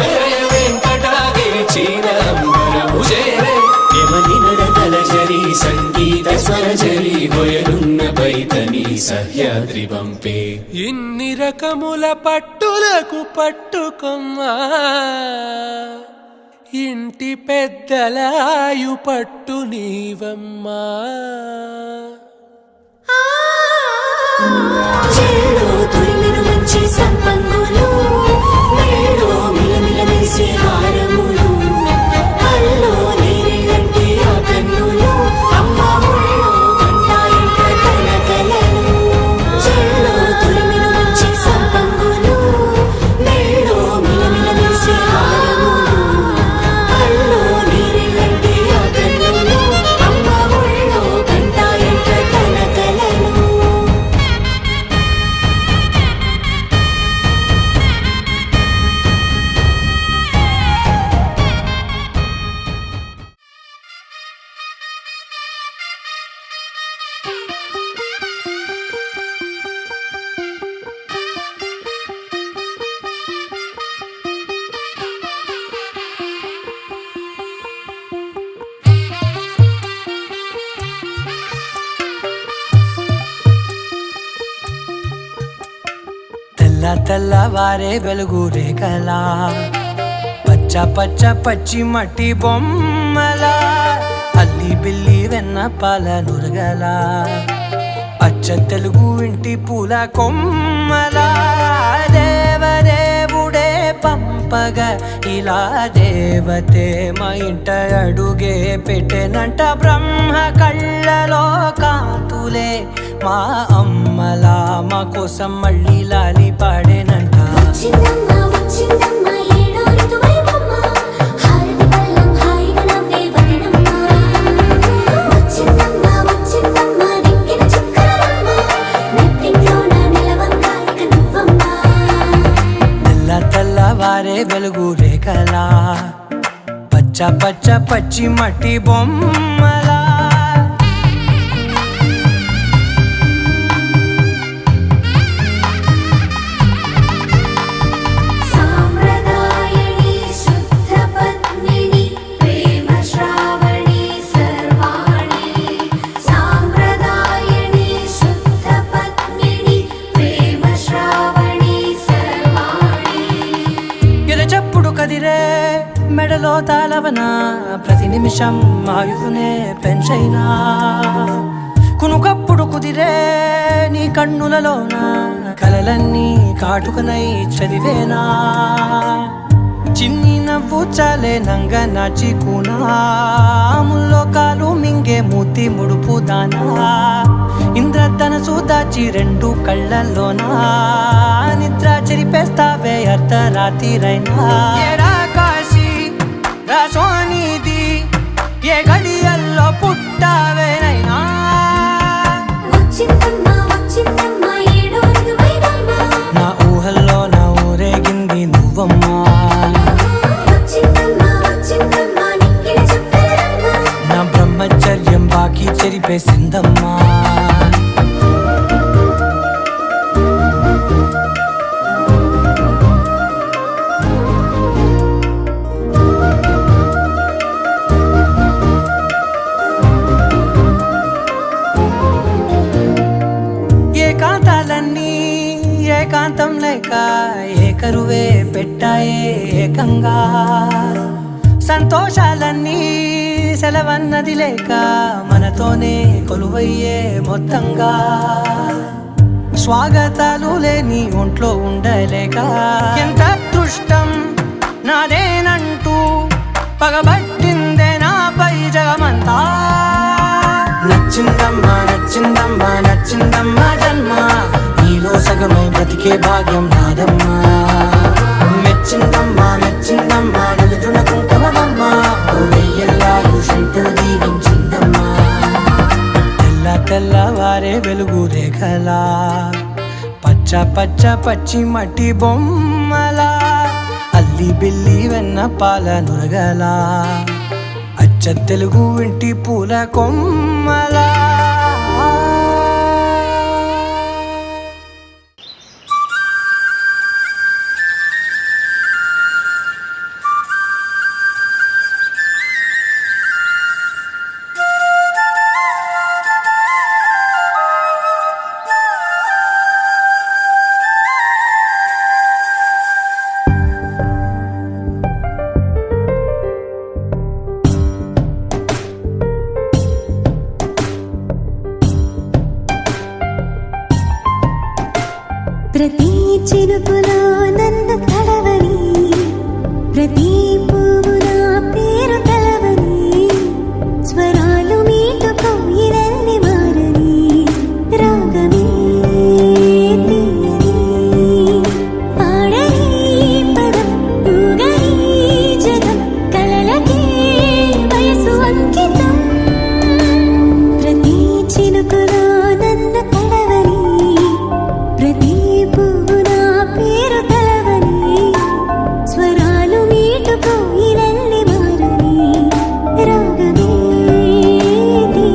S10: వెంకటాగిరి చీన అంబరము చేరే యమని నడకల జరి సంగీత స్వర జరి హొయలున్న బైతని సహ్యాద్రి పంపే చెప్పే ఇన్ని రకముల పట్టులకు పట్టుకొమ్మా ఇంటి పెద్దలాయు పట్టు నీవమ్మా
S1: చెల్లో తొలిమెను మంచి సంపంగులు మెళ్ళో మిలమిల మెరిసే హారములు కల్లో నీరేలంటే ఆ కన్నులు అమ్మ ఒళ్ళో గంటాయంట కలకలలు చెల్లో తొలిమెను మంచి సంపంగులు మెళ్ళో మిలమిల మెరిసే హారములు కల్లో నీరేలంటే ఆ కన్నులు అమ్మ ఒళ్ళో గంటాయంట కలకలలు
S12: తెల్ల తెల్లవారే వెలుగు రేఖలా పచ్చ పచ్చ పచ్చి మట్టి బొమ్మలా అల్లి బిల్లి వెన్న పాల నురగలా అచ్చ తెలుగు ఇంటి పూల కొమ్మలా దేవదేవుడే పంపగా ఇలా దేవతే మా ఇంట అడుగే పెట్టెనంట బ్రహ్మ కళ్ళలో కాంతులే మా అమ్మలా మా కోసం మళ్ళీ లాలి పాడేనంట
S1: వచ్చిందమ్మ వచ్చిందమ్మ ఏడో ఋతువైవమ్మ హారతి పళ్ళం హాయిగా నవ్వే వదనమ్మ వచ్చిందమ్మ వచ్చిందమ్మ దిక్కిన చుక్కలమ్మ నెట్టింట్లోన నిలవంగా ఇక నువ్వమ్మ
S12: తెల్ల తెల్లవారే వెలుగు రేఖలా పచ్చ పచ్చ పచ్చి మట్టి బొమ్మలా
S1: సాంప్రదాయని శుద్ధ పద్మిని ప్రేమ శ్రావణి సర్వాణి సాంప్రదాయని శుద్ధ పద్మిని ప్రేమ శ్రావణి సర్వాణి
S12: ఎరచప్పుడు కదిరే మెడలో తాళవన ప్రతి నిమిషం ఆయుధునే పెంచైనా కునుకప్పుడు కుదిరే నీ కన్నులలోన కలలన్నీ కాటుకనై చదివేనా చిన్ని నవ్వు చాలే నంగ నాచి కూనాముల్లో కాలు మింగే మూతి ముడుపు దానా ఇంద్రధనసు దాచి రెండు కళ్ళల్లోనా నిద్ర చెరిపేస్తావే అర్ధరాత్రిరైనా ఏరా కాశీ రా సోనిది ఏ గడియల్లో పుట్టావేనైనా
S1: వచ్చిందమ్మ వచ్చిందమ్మ ఏడో ఋతువైవమ్మ
S12: నా ఊహల్లో నా ఊరేగింది నువ్వమ్మా
S1: వచ్చిందమ్మ వచ్చిందమ్మ నిక్కిన చుక్కలమ్మ
S12: నా బ్రహ్మచర్యం బాకీ చెరిపేసిందమ్మా ఏకాంతాలన్నీ ఏకాంతం లేక ఏకరువే పెట్టాయే ఏకంగా సంతోషాలన్నీ సెలవన్నది లేక మనతోనే కొలువయ్యే మొత్తంగా స్వాగతాలు లేని ఒంట్లో ఉండలేక ఎంత అదృష్టం నాదేనంటూ పగబట్టిందే నాపై జగమంతా నచ్చిందమ్మా నచ్చిందమ్మా నచ్చిందమ్మా జన్మ నీలో సగమై బ్రతికే భాగ్యం నాదమ్మా మెచ్చిందమ్మా మెచ్చిందమ్మా నిలుచున కుంకుమమ్మా వెయ్యల్లాలు శంకరు దీవించిందమ్మా తెల్ల తెల్లవారే వెలుగు రేఖలా పచ్చ పచ్చ పచ్చి మట్టి బొమ్మలా అల్లి బిల్లి వెన్న పాల నురగలా అచ్చ తెలుగు ఇంటి పూల కొమ్మలా
S5: ప్రతి చినుకులో నన్ను తడవని, ప్రతి పువ్వు నా పేరు తలవని, స్వరాలు మీటుకో ఇవన్నీ మారని, రాగమే తీయని, పాడని పదం ఊగని జగం, కలలకే వయసు అంకితం. ప్రతి చినుకులో నన్ను తడవని, ప్రతి పువ్వు నా పేరు తలవని, స్వరాలు మీటుకో ఇవన్నీ మారని, రాగమే తీయని.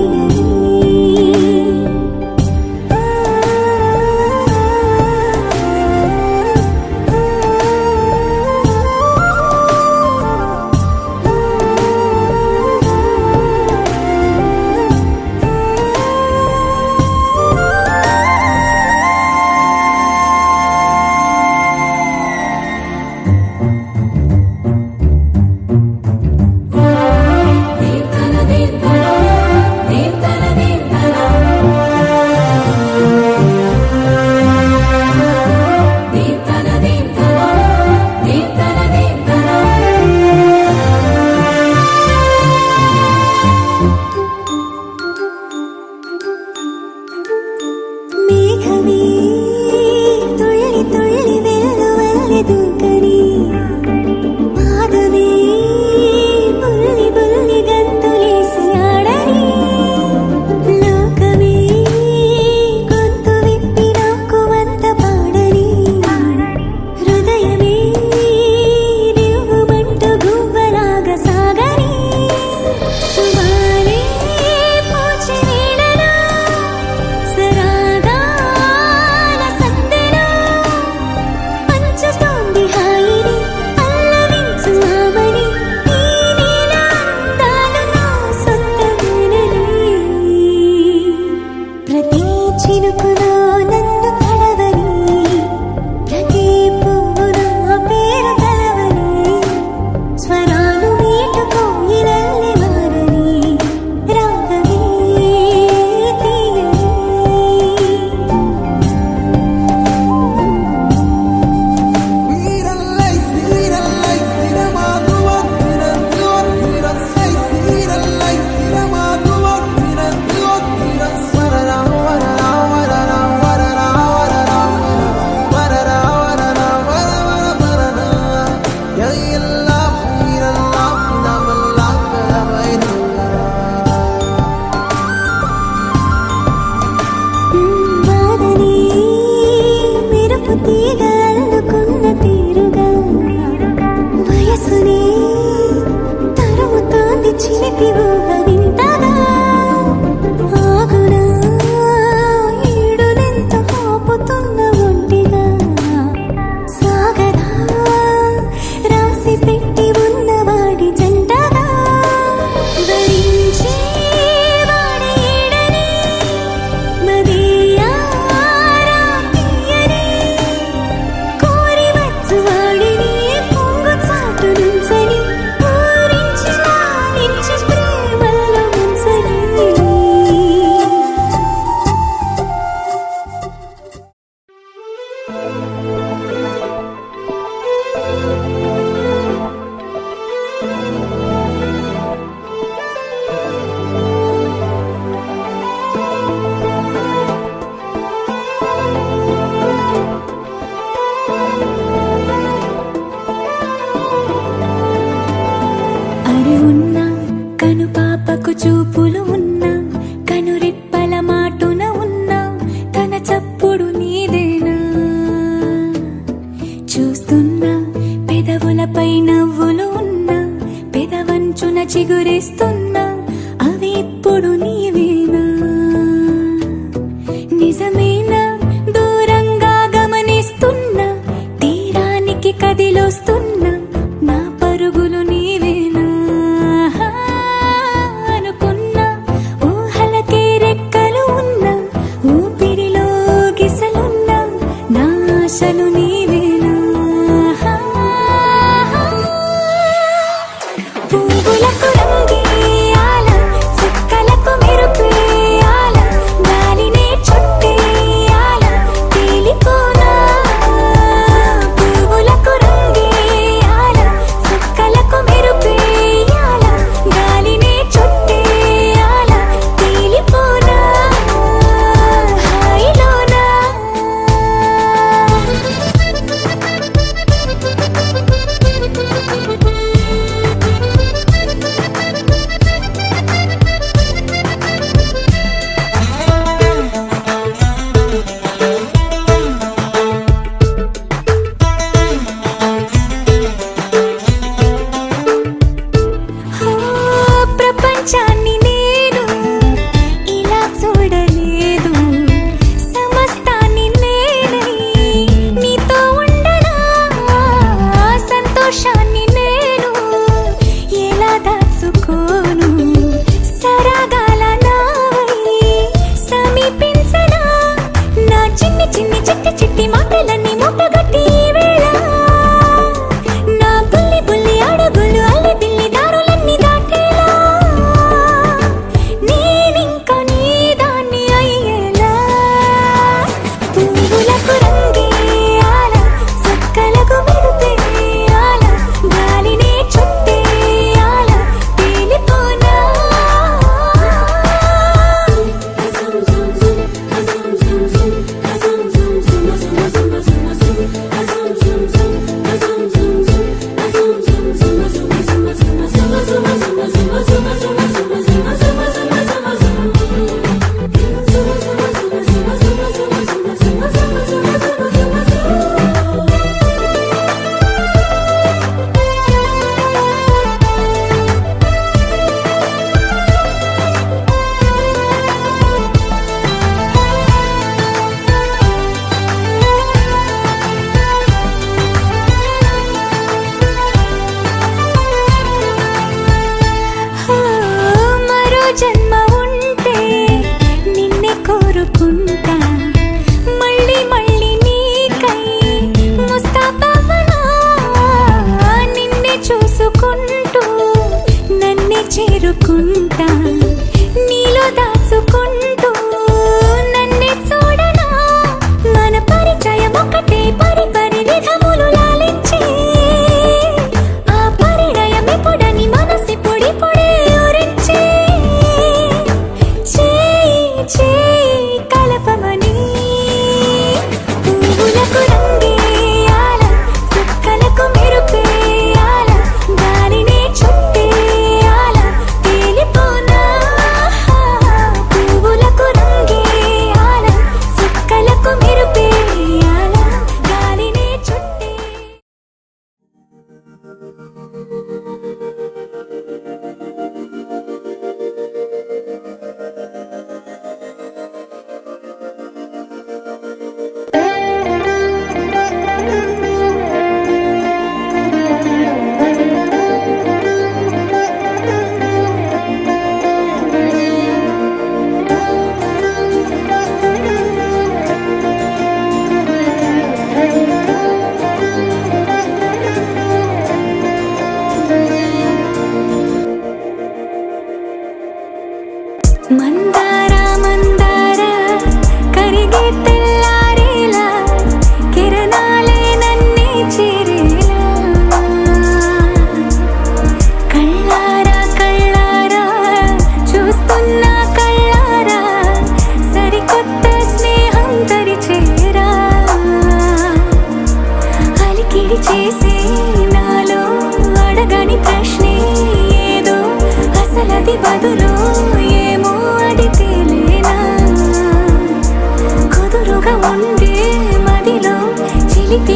S5: మేఘమే తుళ్ళి తుళ్ళి వెల్లువల్లె దూకని, పాదమే బుల్లి బుల్లి గంతులేసి ఆడని, లోకమే గొంతు విప్పి నాకు వంత పాడని, హృదయమే దివ్వుమంటూ గువ్వలాగా సాగని, సుమాలే పూచి వీడనా, సరాగాల సందెలో పంచుతోంది హాయిని, పల్లవించు ఆమని, ఈ నీల అందాలు నా సొంతమేనని. ప్రతి చినుకులో నన్ను తడవని, ప్రతి పువ్వు నా పేరు తలవని, స్వరాలు మీటుకో ఇవన్నీ మారని, రాగమే తీయని. వాదనే మెరుపు తీగ అల్లుకున్న తీరుగా, వయసునే తరుముతోంది చిలిపి ఊహ వింతగా, ఆగునా ఈడునెంత మోపుతున్న ఒంటిగా, సాగదా రాసి పెట్టి ఉన్నవాడి జంటగా, భరించే వాడి ఈడని, మదియారా తీయని, కోరి వచ్చు వాడిని పొంగు చాటు నుంచని, ఊరించి లాలించి ప్రేమల్లో ముంచని. అరే ఉన్నా కను పాపకు చూపులు ఉన్నా, కనురెప్పల మాటున ఉన్నా, తన చప్పుడు నీదేనా, చూస్తున్నా పెదవులపై నవ్వులు ఉన్నా, పెదవంచున చిగురేస్తున్నా, అవి ఇప్పుడు నీవేనా, నిజమేనా దూరంగా గమనిస్తున్నా, తీరానికి కదిలొస్తున్నా, నా పరుగులు నీవేనా, అనుకున్నా ఊహలకే రెక్కలు ఉన్నా, ఊపిరిలో గిసలున్నా, నా ఆశలు నీవేనా, పువ్వులకు రంగేయాల, చుక్కలకు మెరుపేయాల, గాలినే చుట్టేయాల, తేలిపోనా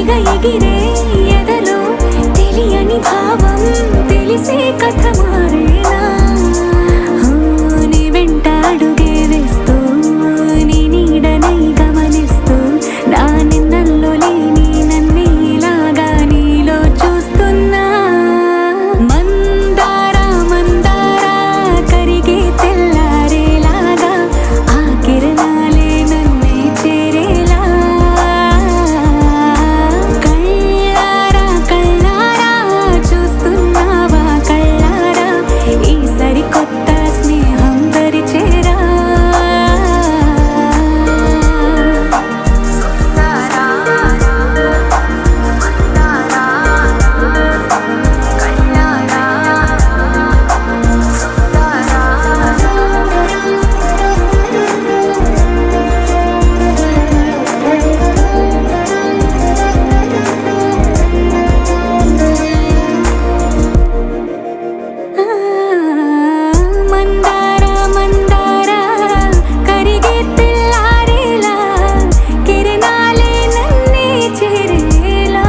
S1: తెగ ఎగిరే ఎదలో తెలియని భావం తెలిసే కథ మారేలా నీ వెంట అడుగే వేస్తూ నీ నీడనై గమనిస్తూ నా నిన్నల్లో లేని నన్నే ఇలాగా నీలో చూస్తున్నా మందారా మందారా కరిగే తెల్లారేలాగా ఆ కిరణాలే నన్నే చేరేలా కళ్ళారా కళ్ళారా చూస్తున్నావా కళ్ళారా ఈ సరికొత్త స్నేహం పరిచేరా మందారా మందారా కరిగే తెల్లారేలా కిరణాలే నన్నే చేరేలా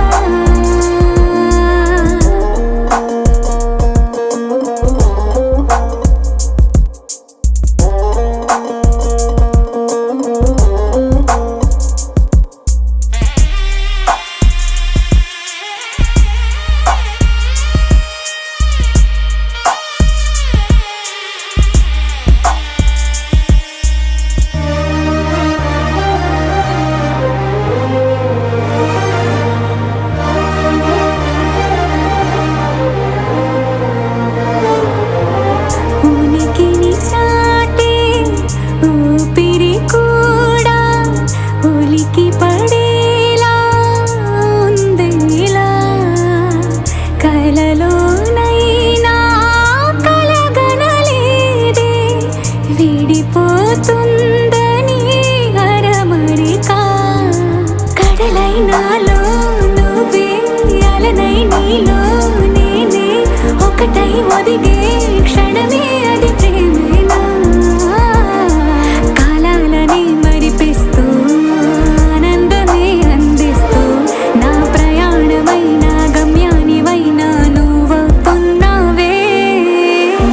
S1: ఉనికిని చాటే ఊపిరి కూడా ఉలికి పడేలా ఉందేలా కలలోనైనా కలగనలేదే విడిపోతుందని అరమరిక కడలై నాలో నువ్వే అలనై నీలో నేనే ఒకటై ఒదిగే క్షణమే అది ప్రేమేనా కాలాలని మరిపిస్తూ ఆనందమే అందిస్తూ నా ప్రయాణమైన గమ్యానివైనా నువ్వవుతున్నావే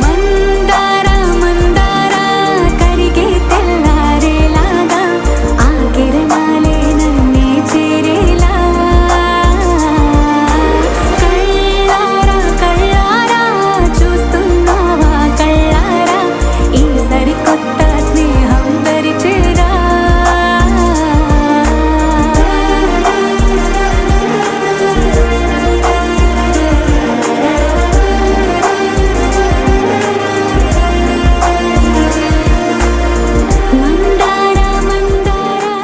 S1: మందారా మందారా కరిగే తెల్లారేలాగా ఆ కిరణాలే నన్నే చేరేలా కళ్ళారా కళ్ళారా చూస్తున్నావా కళ్ళారా ఈ సరికొత్త స్నేహం పరిచేరా మందారా మందారా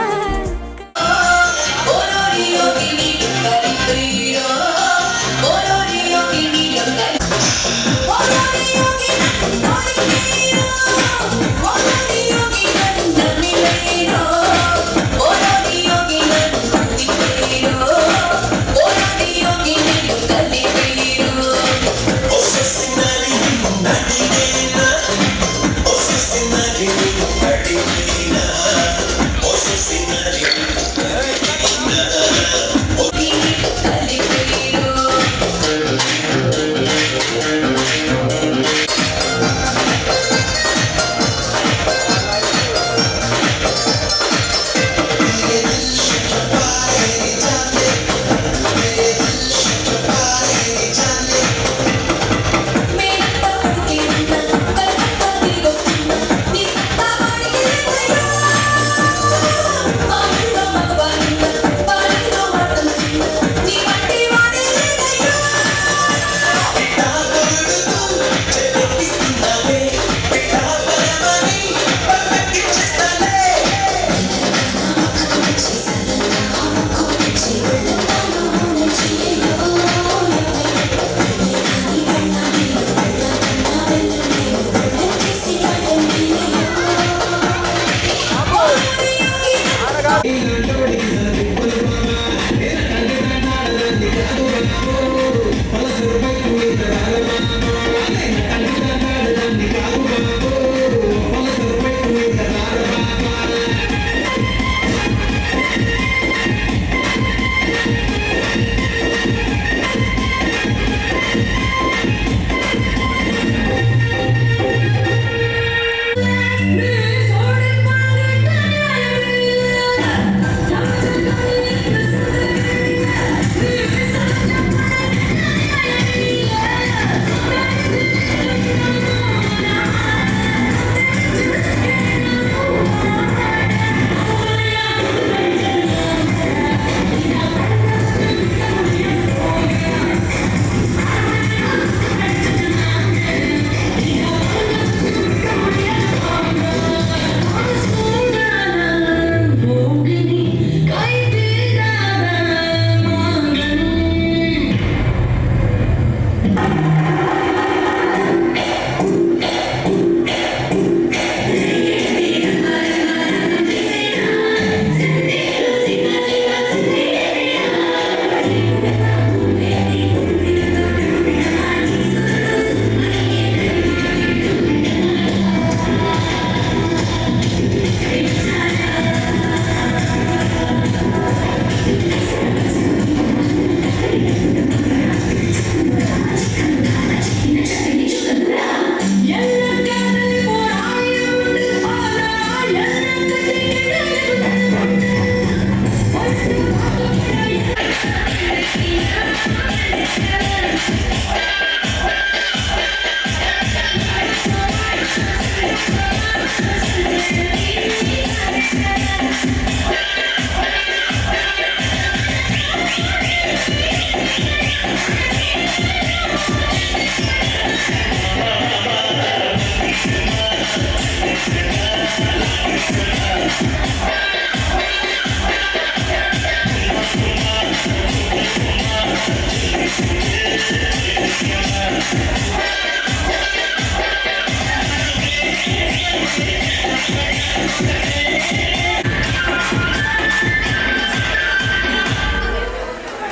S7: కలిపి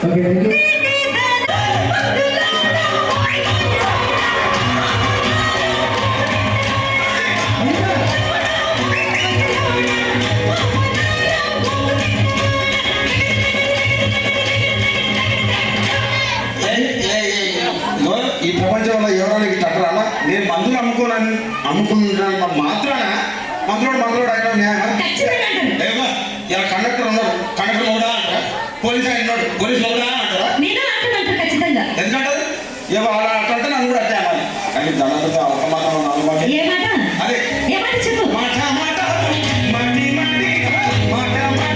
S11: ఓకే థ్యాంక్ యూ.
S9: ఈ ప్రపంచంలో ఎవరైనా తట్టరాలా నేను మందులు అమ్ముకుంటున్నాను మాత్రాన మందులోడు అయినా న్యాయమా ఇలా కండక్టర్ ఉన్నాడు కండక్టర్ మొగుడా అంటారా పోలీస్ ఆయన ఉన్నాడు పోలీస్ మొగుడా అంటారా ఎందుకంటారు ఇక అలా అట్లంటే నన్ను కూడా అట్టే అనాలి కానీ దానితో అవమానం అదే మాట మాట మట్టి మట్టి మాట మాట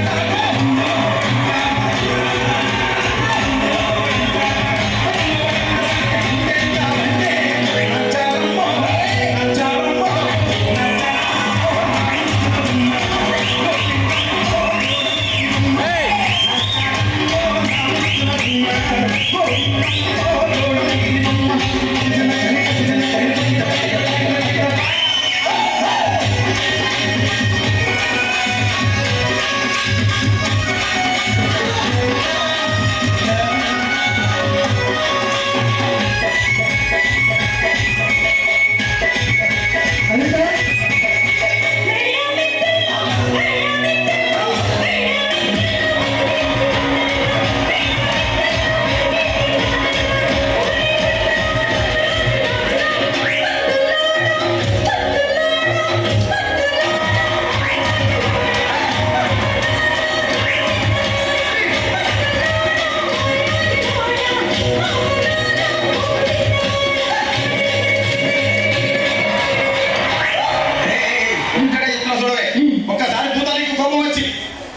S9: ఒక్కసారి భూతానికి కోపం వచ్చి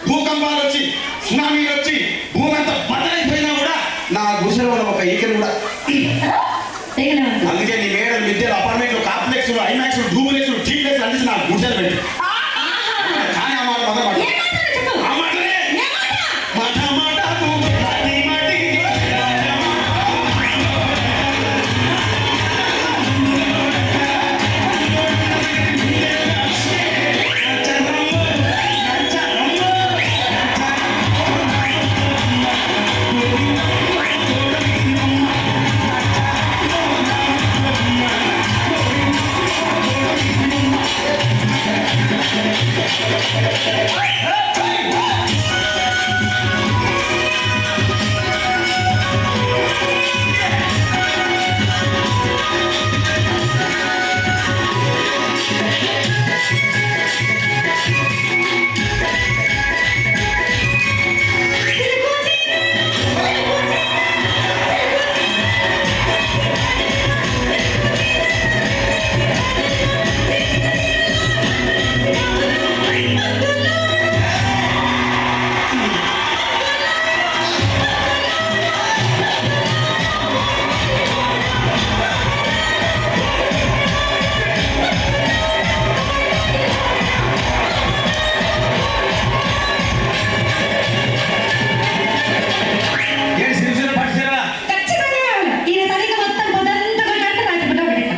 S9: భూకంపాలు వచ్చి సునామీలు వచ్చి భూమి అంతా బద్దలైపోయినా కూడా నా గుడిసెలో ఉన్న ఒక ఈకలు కూడా అందుకే నీ మేడలు మిద్దెలు అపార్ట్మెంట్లు కాంప్లెక్స్లు ఐమాక్స్లు డూప్లెక్స్లు టీప్లెక్స్ అందించి నా గుడిసెలు పెట్టి కానీ ఆ మాట మాత్రం ఆ మాటలే మాట మాట మాటి మాటి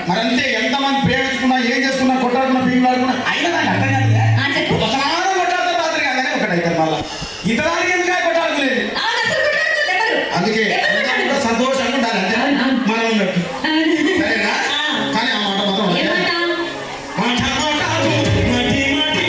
S9: మరంతే ఎంతమంది ప్రేమించుకున్నా ఏం చేసుకున్నా కొట్టాడుకున్నా పీకులాడుకున్నా అయినా నాకు అర్థం కాదు ఒకసారి కొట్టాడుతున్న రాత్రి కాగానే ఒకటైతే మళ్ళా ఇంతదానికి ఎందుకు కొట్టాడుకోలేదు అందుకే కూడా సంతోషంగా ఉండాలి అంతే మనం ఉన్నట్టు సరేనా కానీ ఆ మాట మాత్రం మాట మటి మటి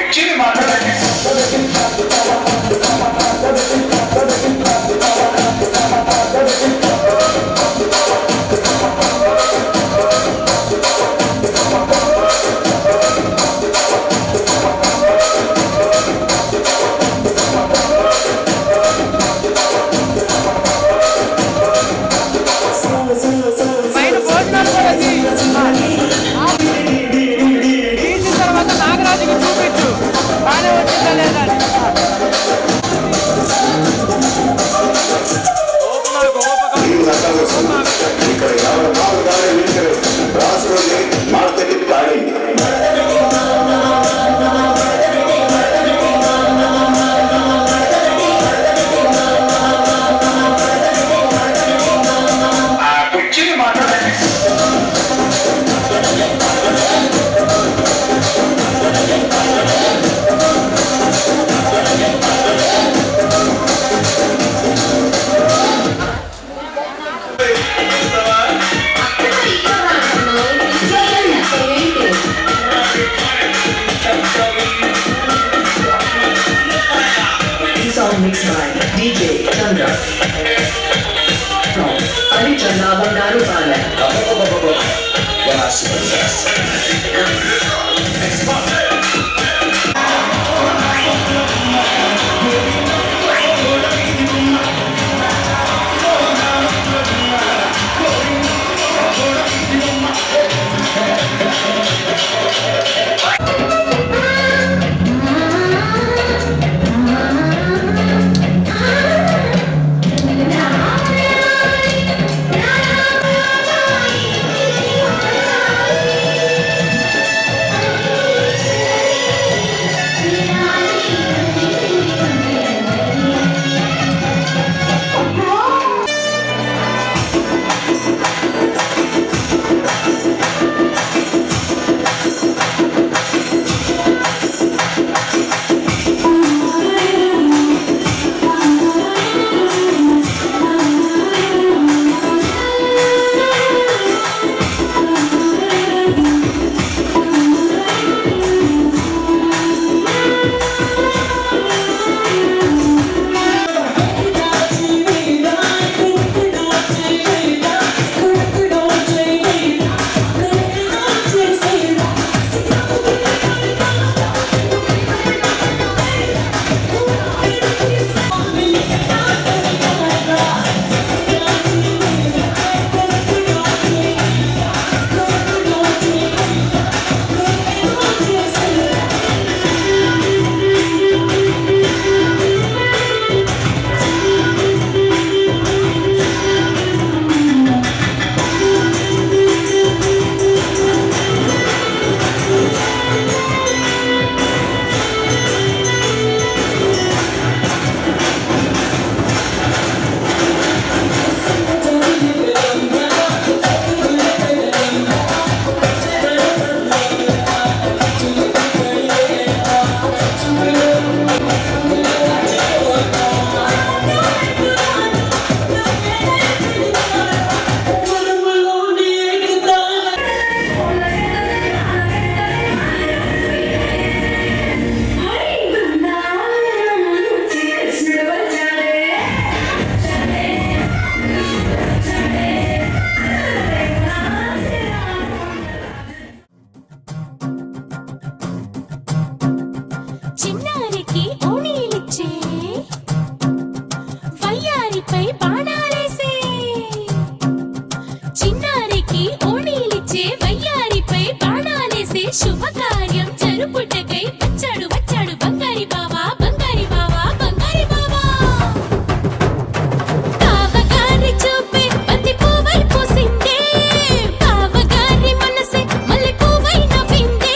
S9: కుర్చీని మాట్లాడండి. ఇక్కడ ఎవరు రాసుకొని మార్కెట్ పాడి ఆ కుర్చీని మాట్లాడండి.
S8: Song mixed by DJ Chandra from Arichandra Bandaru Pala.
S1: చిన్నారికి ఓణీలిచ్చే వయ్యారిపై బాణాలేసే చిన్నారికి ఓణీలిచ్చే వయ్యారిపై బాణాలేసే శుభకార్యం జరుపుటకై వచ్చాడు వచ్చాడు బంగారి బావా బంగారి బావా బంగారి బావా బావగారి చూపే బంతి పువ్వై పూసిందే బావగారి మనసే మల్లె పువ్వై నవ్విందే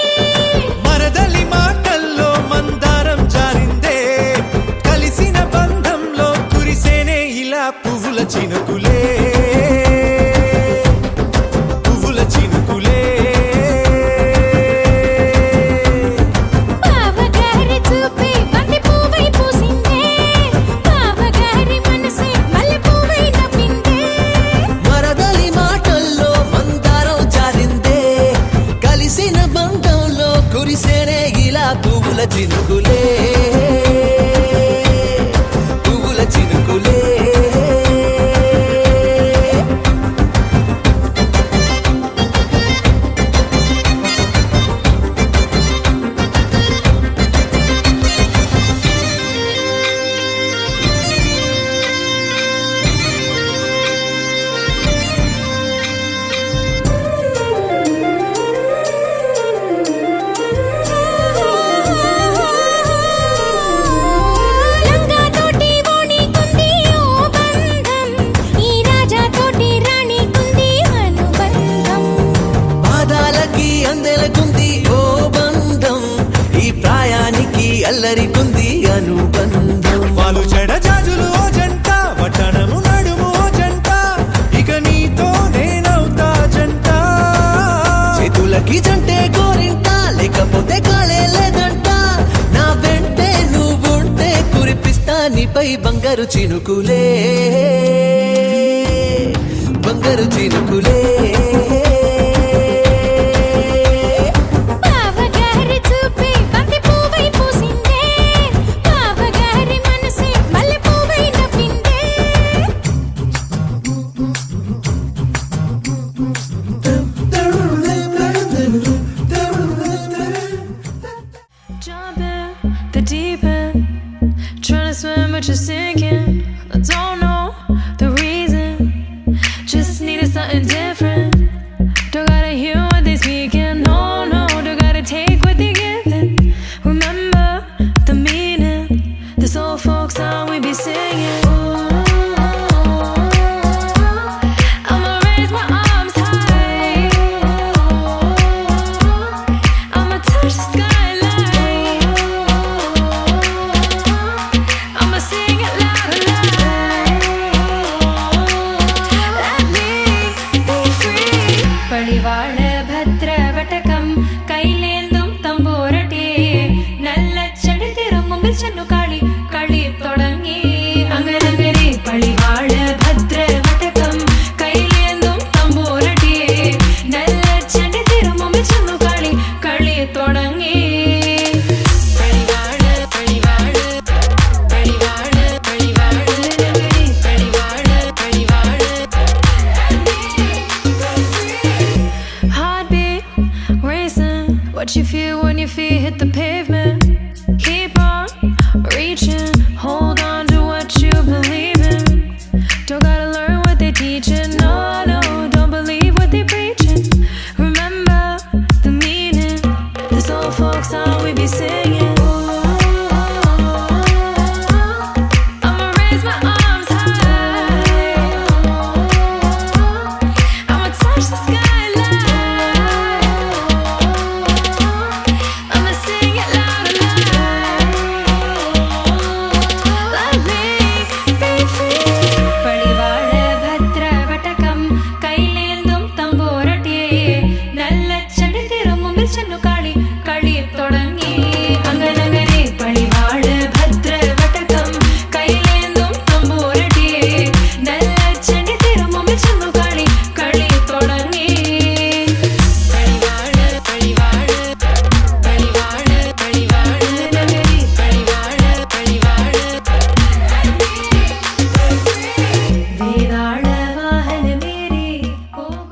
S10: మరదలి మాటల్లో మందారం జారిందే కలిసిన బంధంలో కురిసేనే ఇలా పువ్వుల చినుకులే పువ్వుల చినుకులే
S1: బావగారి చూపే బంతి పువ్వై పూసిందే బావగారి మనసే మల్లె పువ్వై నవ్విందే
S12: మరదలి మాటల్లో మందారం జారిందే కలిసిన బంధంలో కురిసేనే ఇలా పువ్వుల చినుకులే పువ్వుల చినుకులే
S5: లంగా తోటి ఓణి కుంది ఓ బంధం ఈ రాజా తోటి రాణి కుంది అనుబంధం
S12: పాదాలకి అందెలకుంది ఓ బంధం ఈ ప్రాయానికి అల్లరికుంది అనుబంధం
S10: వాళ్ళు చెడజాజులు ఓ జంట పట్టణము నడుము ఓ జంట ఇక నీతో నేనవుతా జంట
S12: చేతులకి జంటే గోరింట లేకపోతే కాలే లేదంట నా వెంటే నువ్వుంటే కురిపిస్తా నీపై బంగారు చినుకులే బంగారు చినుకులే
S5: బావగారి చూపే బంతి పువ్వై పూసిందే బావగారి మనసే మల్లె పువ్వై నవ్విందే
S2: Jump in the deep end, trying to swim but you're sinking. I don't know the reason, just needed something different. Don't gotta hear what they speaking, no, no, don't gotta take what they giving. Remember the meaning, this old folk song we be singing. I'ma raise my arms high, I'ma touch the skyline, I'ma sing it loud and loud. Let me be free. பழிவாழ பத்ரவட்டகம் கையிலேந்தும் தம்போரட்டே நல்ல செடி திரும்பும் சென்னு காளி களி தொடங்கி அங்கரங்கரே பழிவாழ பத்ரவட்டகம் கையிலேந்தும் தம்போரட்டே நல்ல செடி திரும்பும் சென்னு காளி களி தொடங்கி பழிவாழ பழிவாழ பழிவாழ பழிவாழ நகரே பழிவாழ பழிவாழ Heartbeat racing, what you feel when your feet hit the pavement. Keep on reaching, hold on to what you believe in. Don't gotta learn what they teaching, no, no, don't believe what they preaching. Remember the meaning, this old folk song we be singing. I'ma raise my arms high, I'ma touch the skyline, I'ma sing it loud and loud. Let me be free. பழிவாழ பத்ரவட்டகம் கையிலேந்தும் தம்போரட்டே நல்ல செடி திரும்பும் சென்னு காளி களி தொடங்கி அங்கனங்கரே பழிவாழ பத்ரவட்டகம் கையிலேந்தும் தம்போரட்டே நல்ல செடி திரும்பும் சென்னு காளி களி தொடங்கி பழிவாழ பழிவாழ பழிவாழ பழிவாழ நகரே பழிவாழ பழிவாழ வேதாள வாகனமேறி போகும்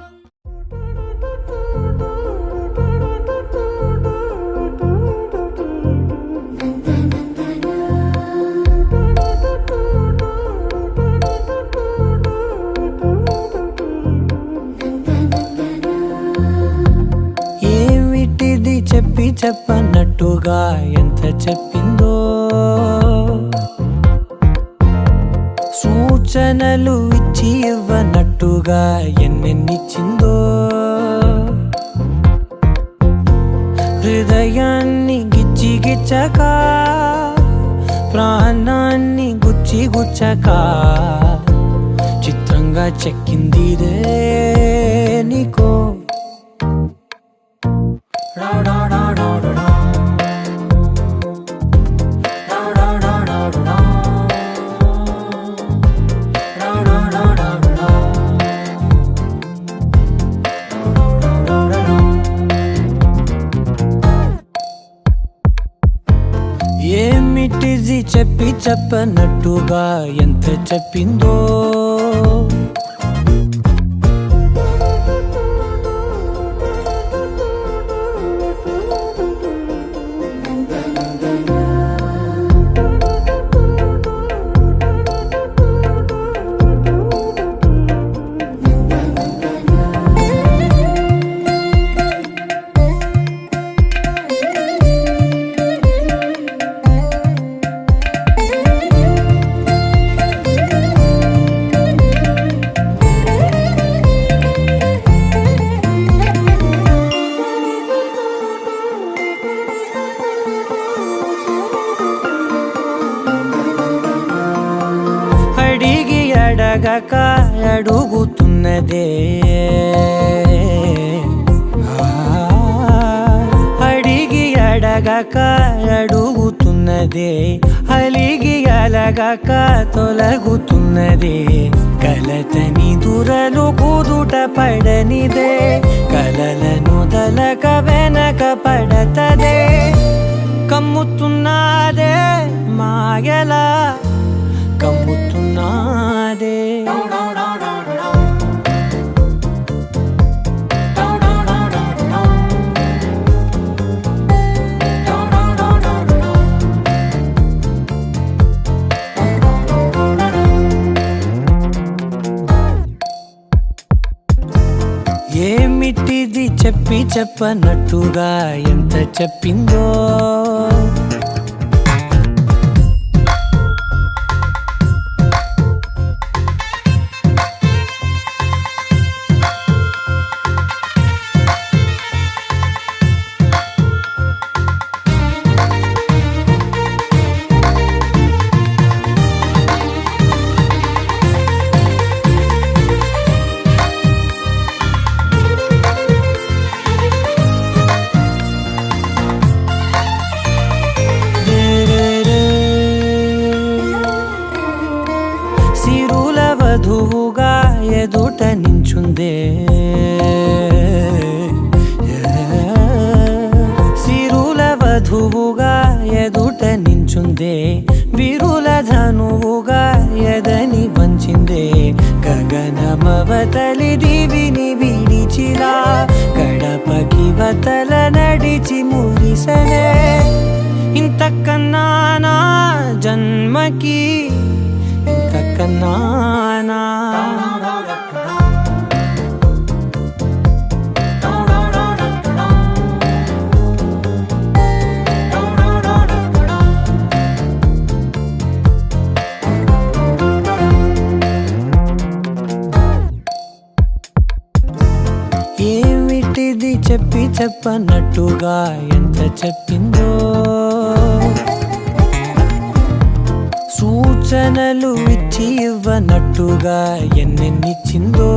S12: ఏమిటిది చెప్పి చెప్పన్నట్టుగా ఎంత చెప్పిందో సూచనలు ఇచ్చి ఇవ్వనట్టుగా ఎన్నెన్నిచ్చిందో హృదయాన్ని గిచ్చి గిచ్చక ప్రాణాన్ని గుచ్చి గుచ్చక చిత్రంగా చెక్కిందిరే నీకో ఏమిటిది చెప్పి చెప్పనట్టుగా ఎంత చెప్పిందో అడిగి అడగక అడుగుతున్నదే అడిగి అడగక అడుగుతున్నదే అలిగి అలగక తొలగుతున్నదే కలతని దురలు కుదుట పడనిదే కలలను దలక వెనక పడతదే కమ్ముతున్నదే మాయలా కమ్ముతున్నదే ఏమిటిది చెప్పి చెప్పనట్టుగా ఎంత చెప్పిందో సిరుల వధువుగా ఎదుట నించుందే సిరుల వధువుగా ఎదుట నించుందే విరుల ధనువుగా ఎదని వంచిందే గగనమవతలి దివిని విడిచిలా గడపకి వతల నడిచి మురిసనే ఇంతకన్నా నా జన్మకి ఇంతకన్నా ఏమిటిది చెప్పి చెప్పనట్టుగా ఎంత చెప్పిందో సూచనలు ఇచ్చి ఇవ్వనట్టుగా ఎన్నెన్నిచ్చిందో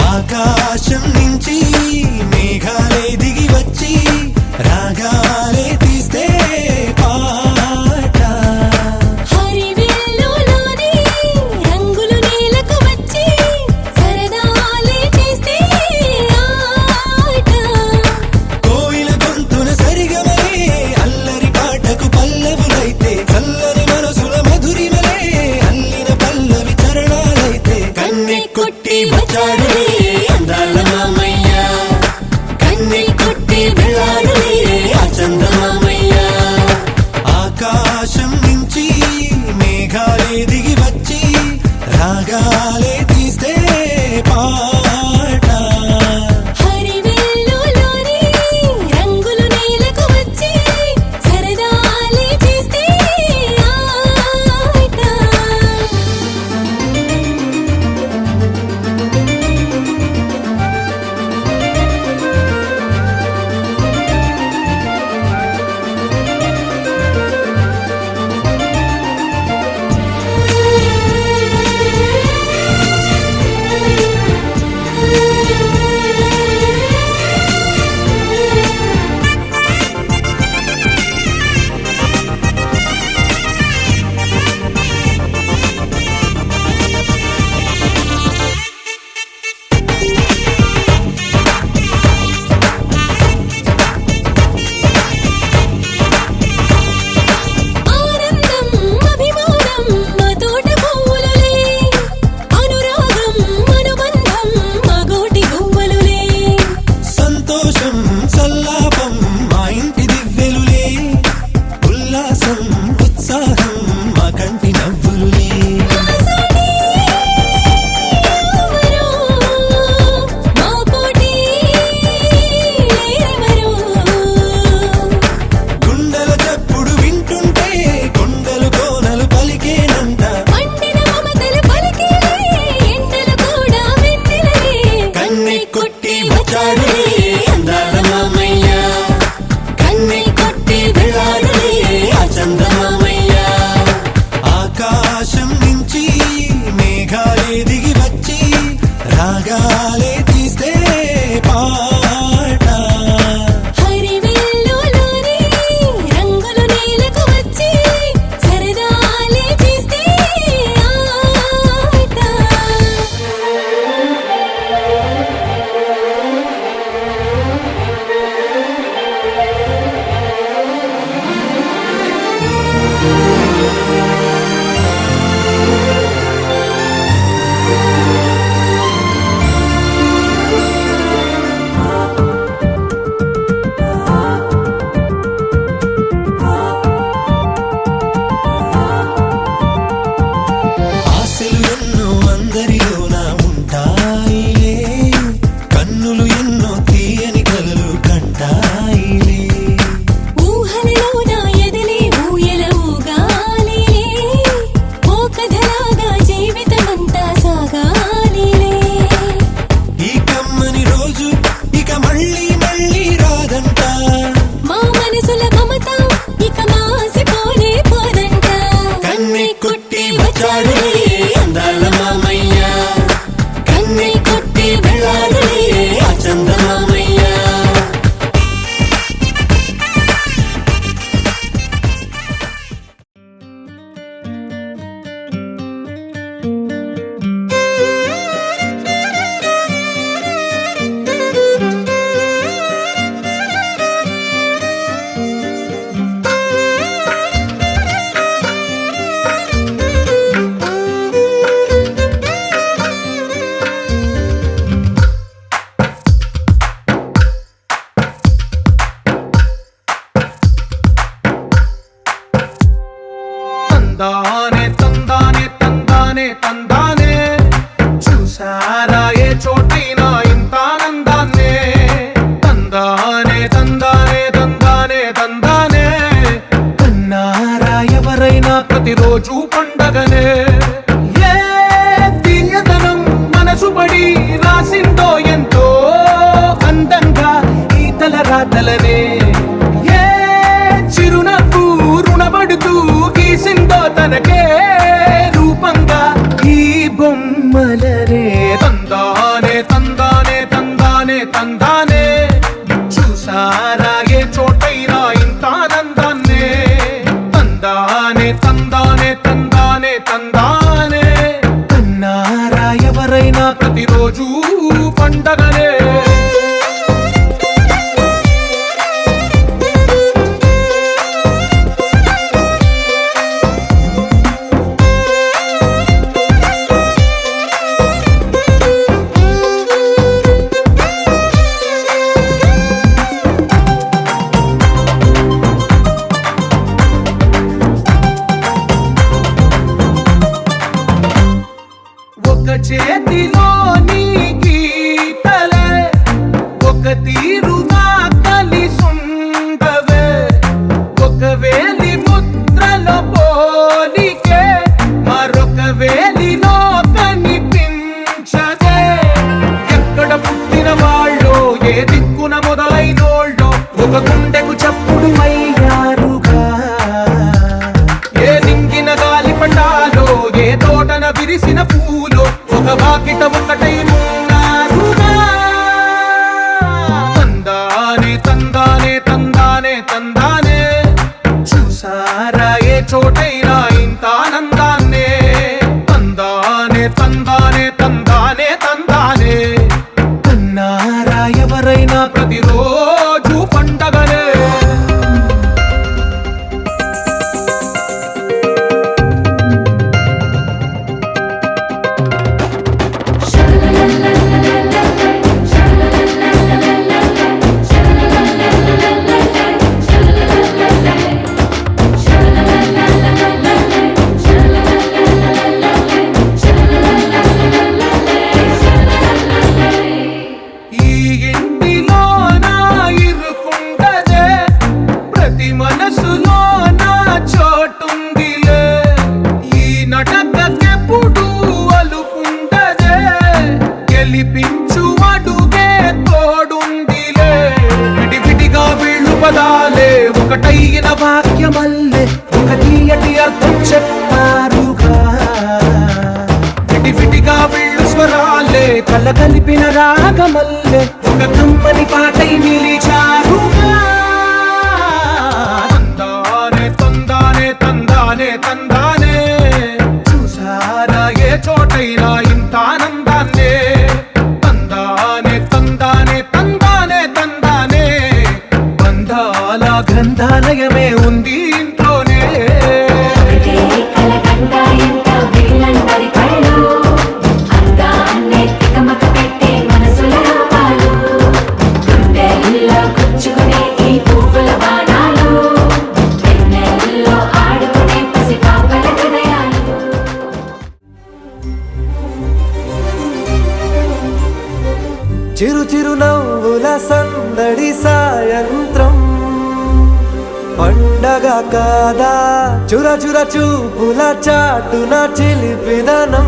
S10: ఆకాశం నుంచి మేఘాలే దిగి వచ్చి రాగాలే తీస్తే పాట
S5: హరివిల్లులోని రంగులు నేలకు వచ్చి సరదాలే చేస్తే ఆట
S10: కోయిల గొంతున సరిగమలే అల్లరి పాటకు పల్లవులైతే చల్లని మనసుల మధురిమలే అల్లిన పల్లవి చరణాలైతే కన్నె కొట్టి వచ్చాడులే అందాల మామయ్య కన్నె కొట్టి వెళ్ళాడులే ఆ చందమామయ్య ఆకాశం నుంచి మేఘాలే దిగి వచ్చి రాగాలే తీస్తే పాట
S5: హరివిల్లులోని రంగులు నేలకు వచ్చి సరదాలే చేస్తే ఆట
S10: రాగాలే తీస్తే పాట
S1: హరివిల్లులోని రంగులు నేలకు వచ్చి సరదాలే చేస్తే ఆట.
S10: ఆశలు ఎన్నో అందరిలోన ఉంటాయిలే కన్నులు ఎన్నో తీయని కలలు కంటాయిలే
S1: ఊహలలోన ఎదలే ఊయల ఊగాలిలే ఓ కథలాగా జీవితమంతా సాగాలిలే.
S10: ఈ కమ్మని రోజు ఇక మళ్ళీ మళ్ళీ రాదంట
S1: మా మనసుల మమత ఇక మాసిపోనే పోదంట.
S10: కన్నె కొట్టి వచ్చాడులే అందాల మామయ్య కన్నె కొట్టి వెళ్ళాడులే ఆ చందమామయ్య
S11: తందానే తందానే తందానే తందానే చూసారా ఏ చోటైనా ఇంత ఆనందాన్నే. తందానే తందానే తందానే తందానే కన్నారా ఎవరైనా ప్రతిరోజు పండగనే. ఏ తీయదనం మనసు పడి రాసిందో ఎంతో అందంగా ఈ తల రాతలనే. ఏ చిరునవ్వు రుణపడుతూ గీసిందో తనకే రూపంగా ఈ బొమ్మలనే. తందానే తందానే తందానే తందానే చూసారా ఏ చోటైనా ఇంత ఆనందాన్నే. తందానే తందానే తందానే తందానే కన్నారా ఎవరైనా ప్రతిరోజు పండగనే. ఒక చేతిలో నీ గీతలే ఒక తీరుగా కలిసుండవే. ఒక వేలి ముద్రలో పోలికే మరొక వేలిలో కనిపించదే. ఎక్కడ పుట్టిన వాళ్ళో ఏ దిక్కున మొదలైనోళ్ళో ఒక గుండెకు చప్పుడు అయ్యారుగా. ఏ నింగిన గాలి పటాలో ఏ తోటన విరిసిన పూలో ఒక వాకిట ఒకటై ఉన్నారుగా. తందానే తందానే తందానే తందానే చూసారా ఏ చోటైనా ఇంత ఆనందాన్నే. తందానే తందానే తందానే తందానే కన్నారా ఎవరైనా ప్రతిరోజు పండగనే.
S1: శరణ
S10: మల్లె కళ్ళ కలిపిన రాగమల్లె ఒక కమ్మని పాటై నిలిచారుగా తందానే తందానే తందానే తందానే చూసారా ఏ చోటైనా ఇంత ఆనందాన్నే తందానే తందానే తందానే తందానే బంధాల గ్రంథాలయమే ఉంది ఇంట్లోనే
S1: ఒకటే కలకండ ఎంత వీళ్ళందరి కళ్ళు అందాన్నే తికమక పెట్టే మనసుల రూపాలు గుండెల్లో గుచ్చుకునే ఈ పువ్వుల బాణాలు వెన్నెల్లో ఆడుకునే పసిపాపల హృదయాలు
S12: చిరు చిరు నవ్వుల సందడి సాయంత్రం పండగ కాదా చుర చుర చూపుల చాటున చిలిపిదనం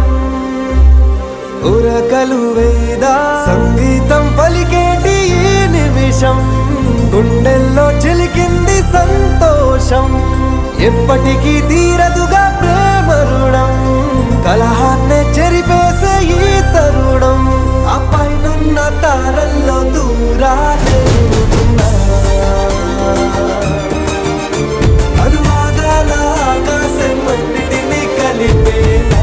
S12: ఉరకలు వేదా సంగీతం పలికేటి ఈ నిమిషం గుండెల్లో చిలికింది సంతోషం ఎప్పటికీ తీరదుగా ప్రేమ రుణం కలహాన్నే చెరిపేసే ఈ తరుణం ఆ పైనున్న తారల్లో దూరాలే ఉన్నా. అనువాదాల ఆకాశం అన్నిటినీ కలిపేలా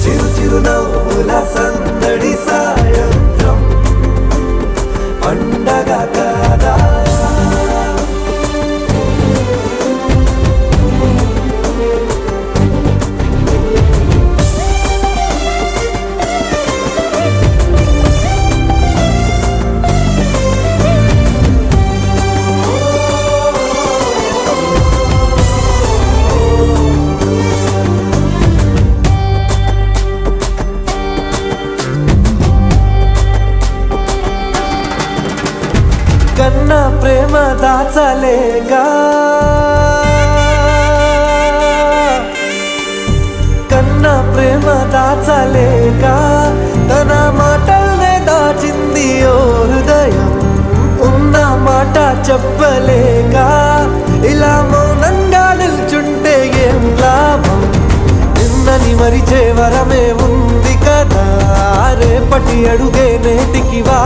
S12: చిరు చిరు నవ్వుల సందడి సాయంత్రం పండగ కాదా కన్నా ప్రేమ దాచలేగా కన్నా ప్రేమ దాచలేక తన మాటల్నే దాచింది ఓ హృదయం ఉన్న మాట చెప్పలేక ఇలా మౌనంగా నిల్చుంటే ఏం లాభం నిన్నని మరిచే వరమే ఉంది కదా రేపటి అడుగే నేటికి వా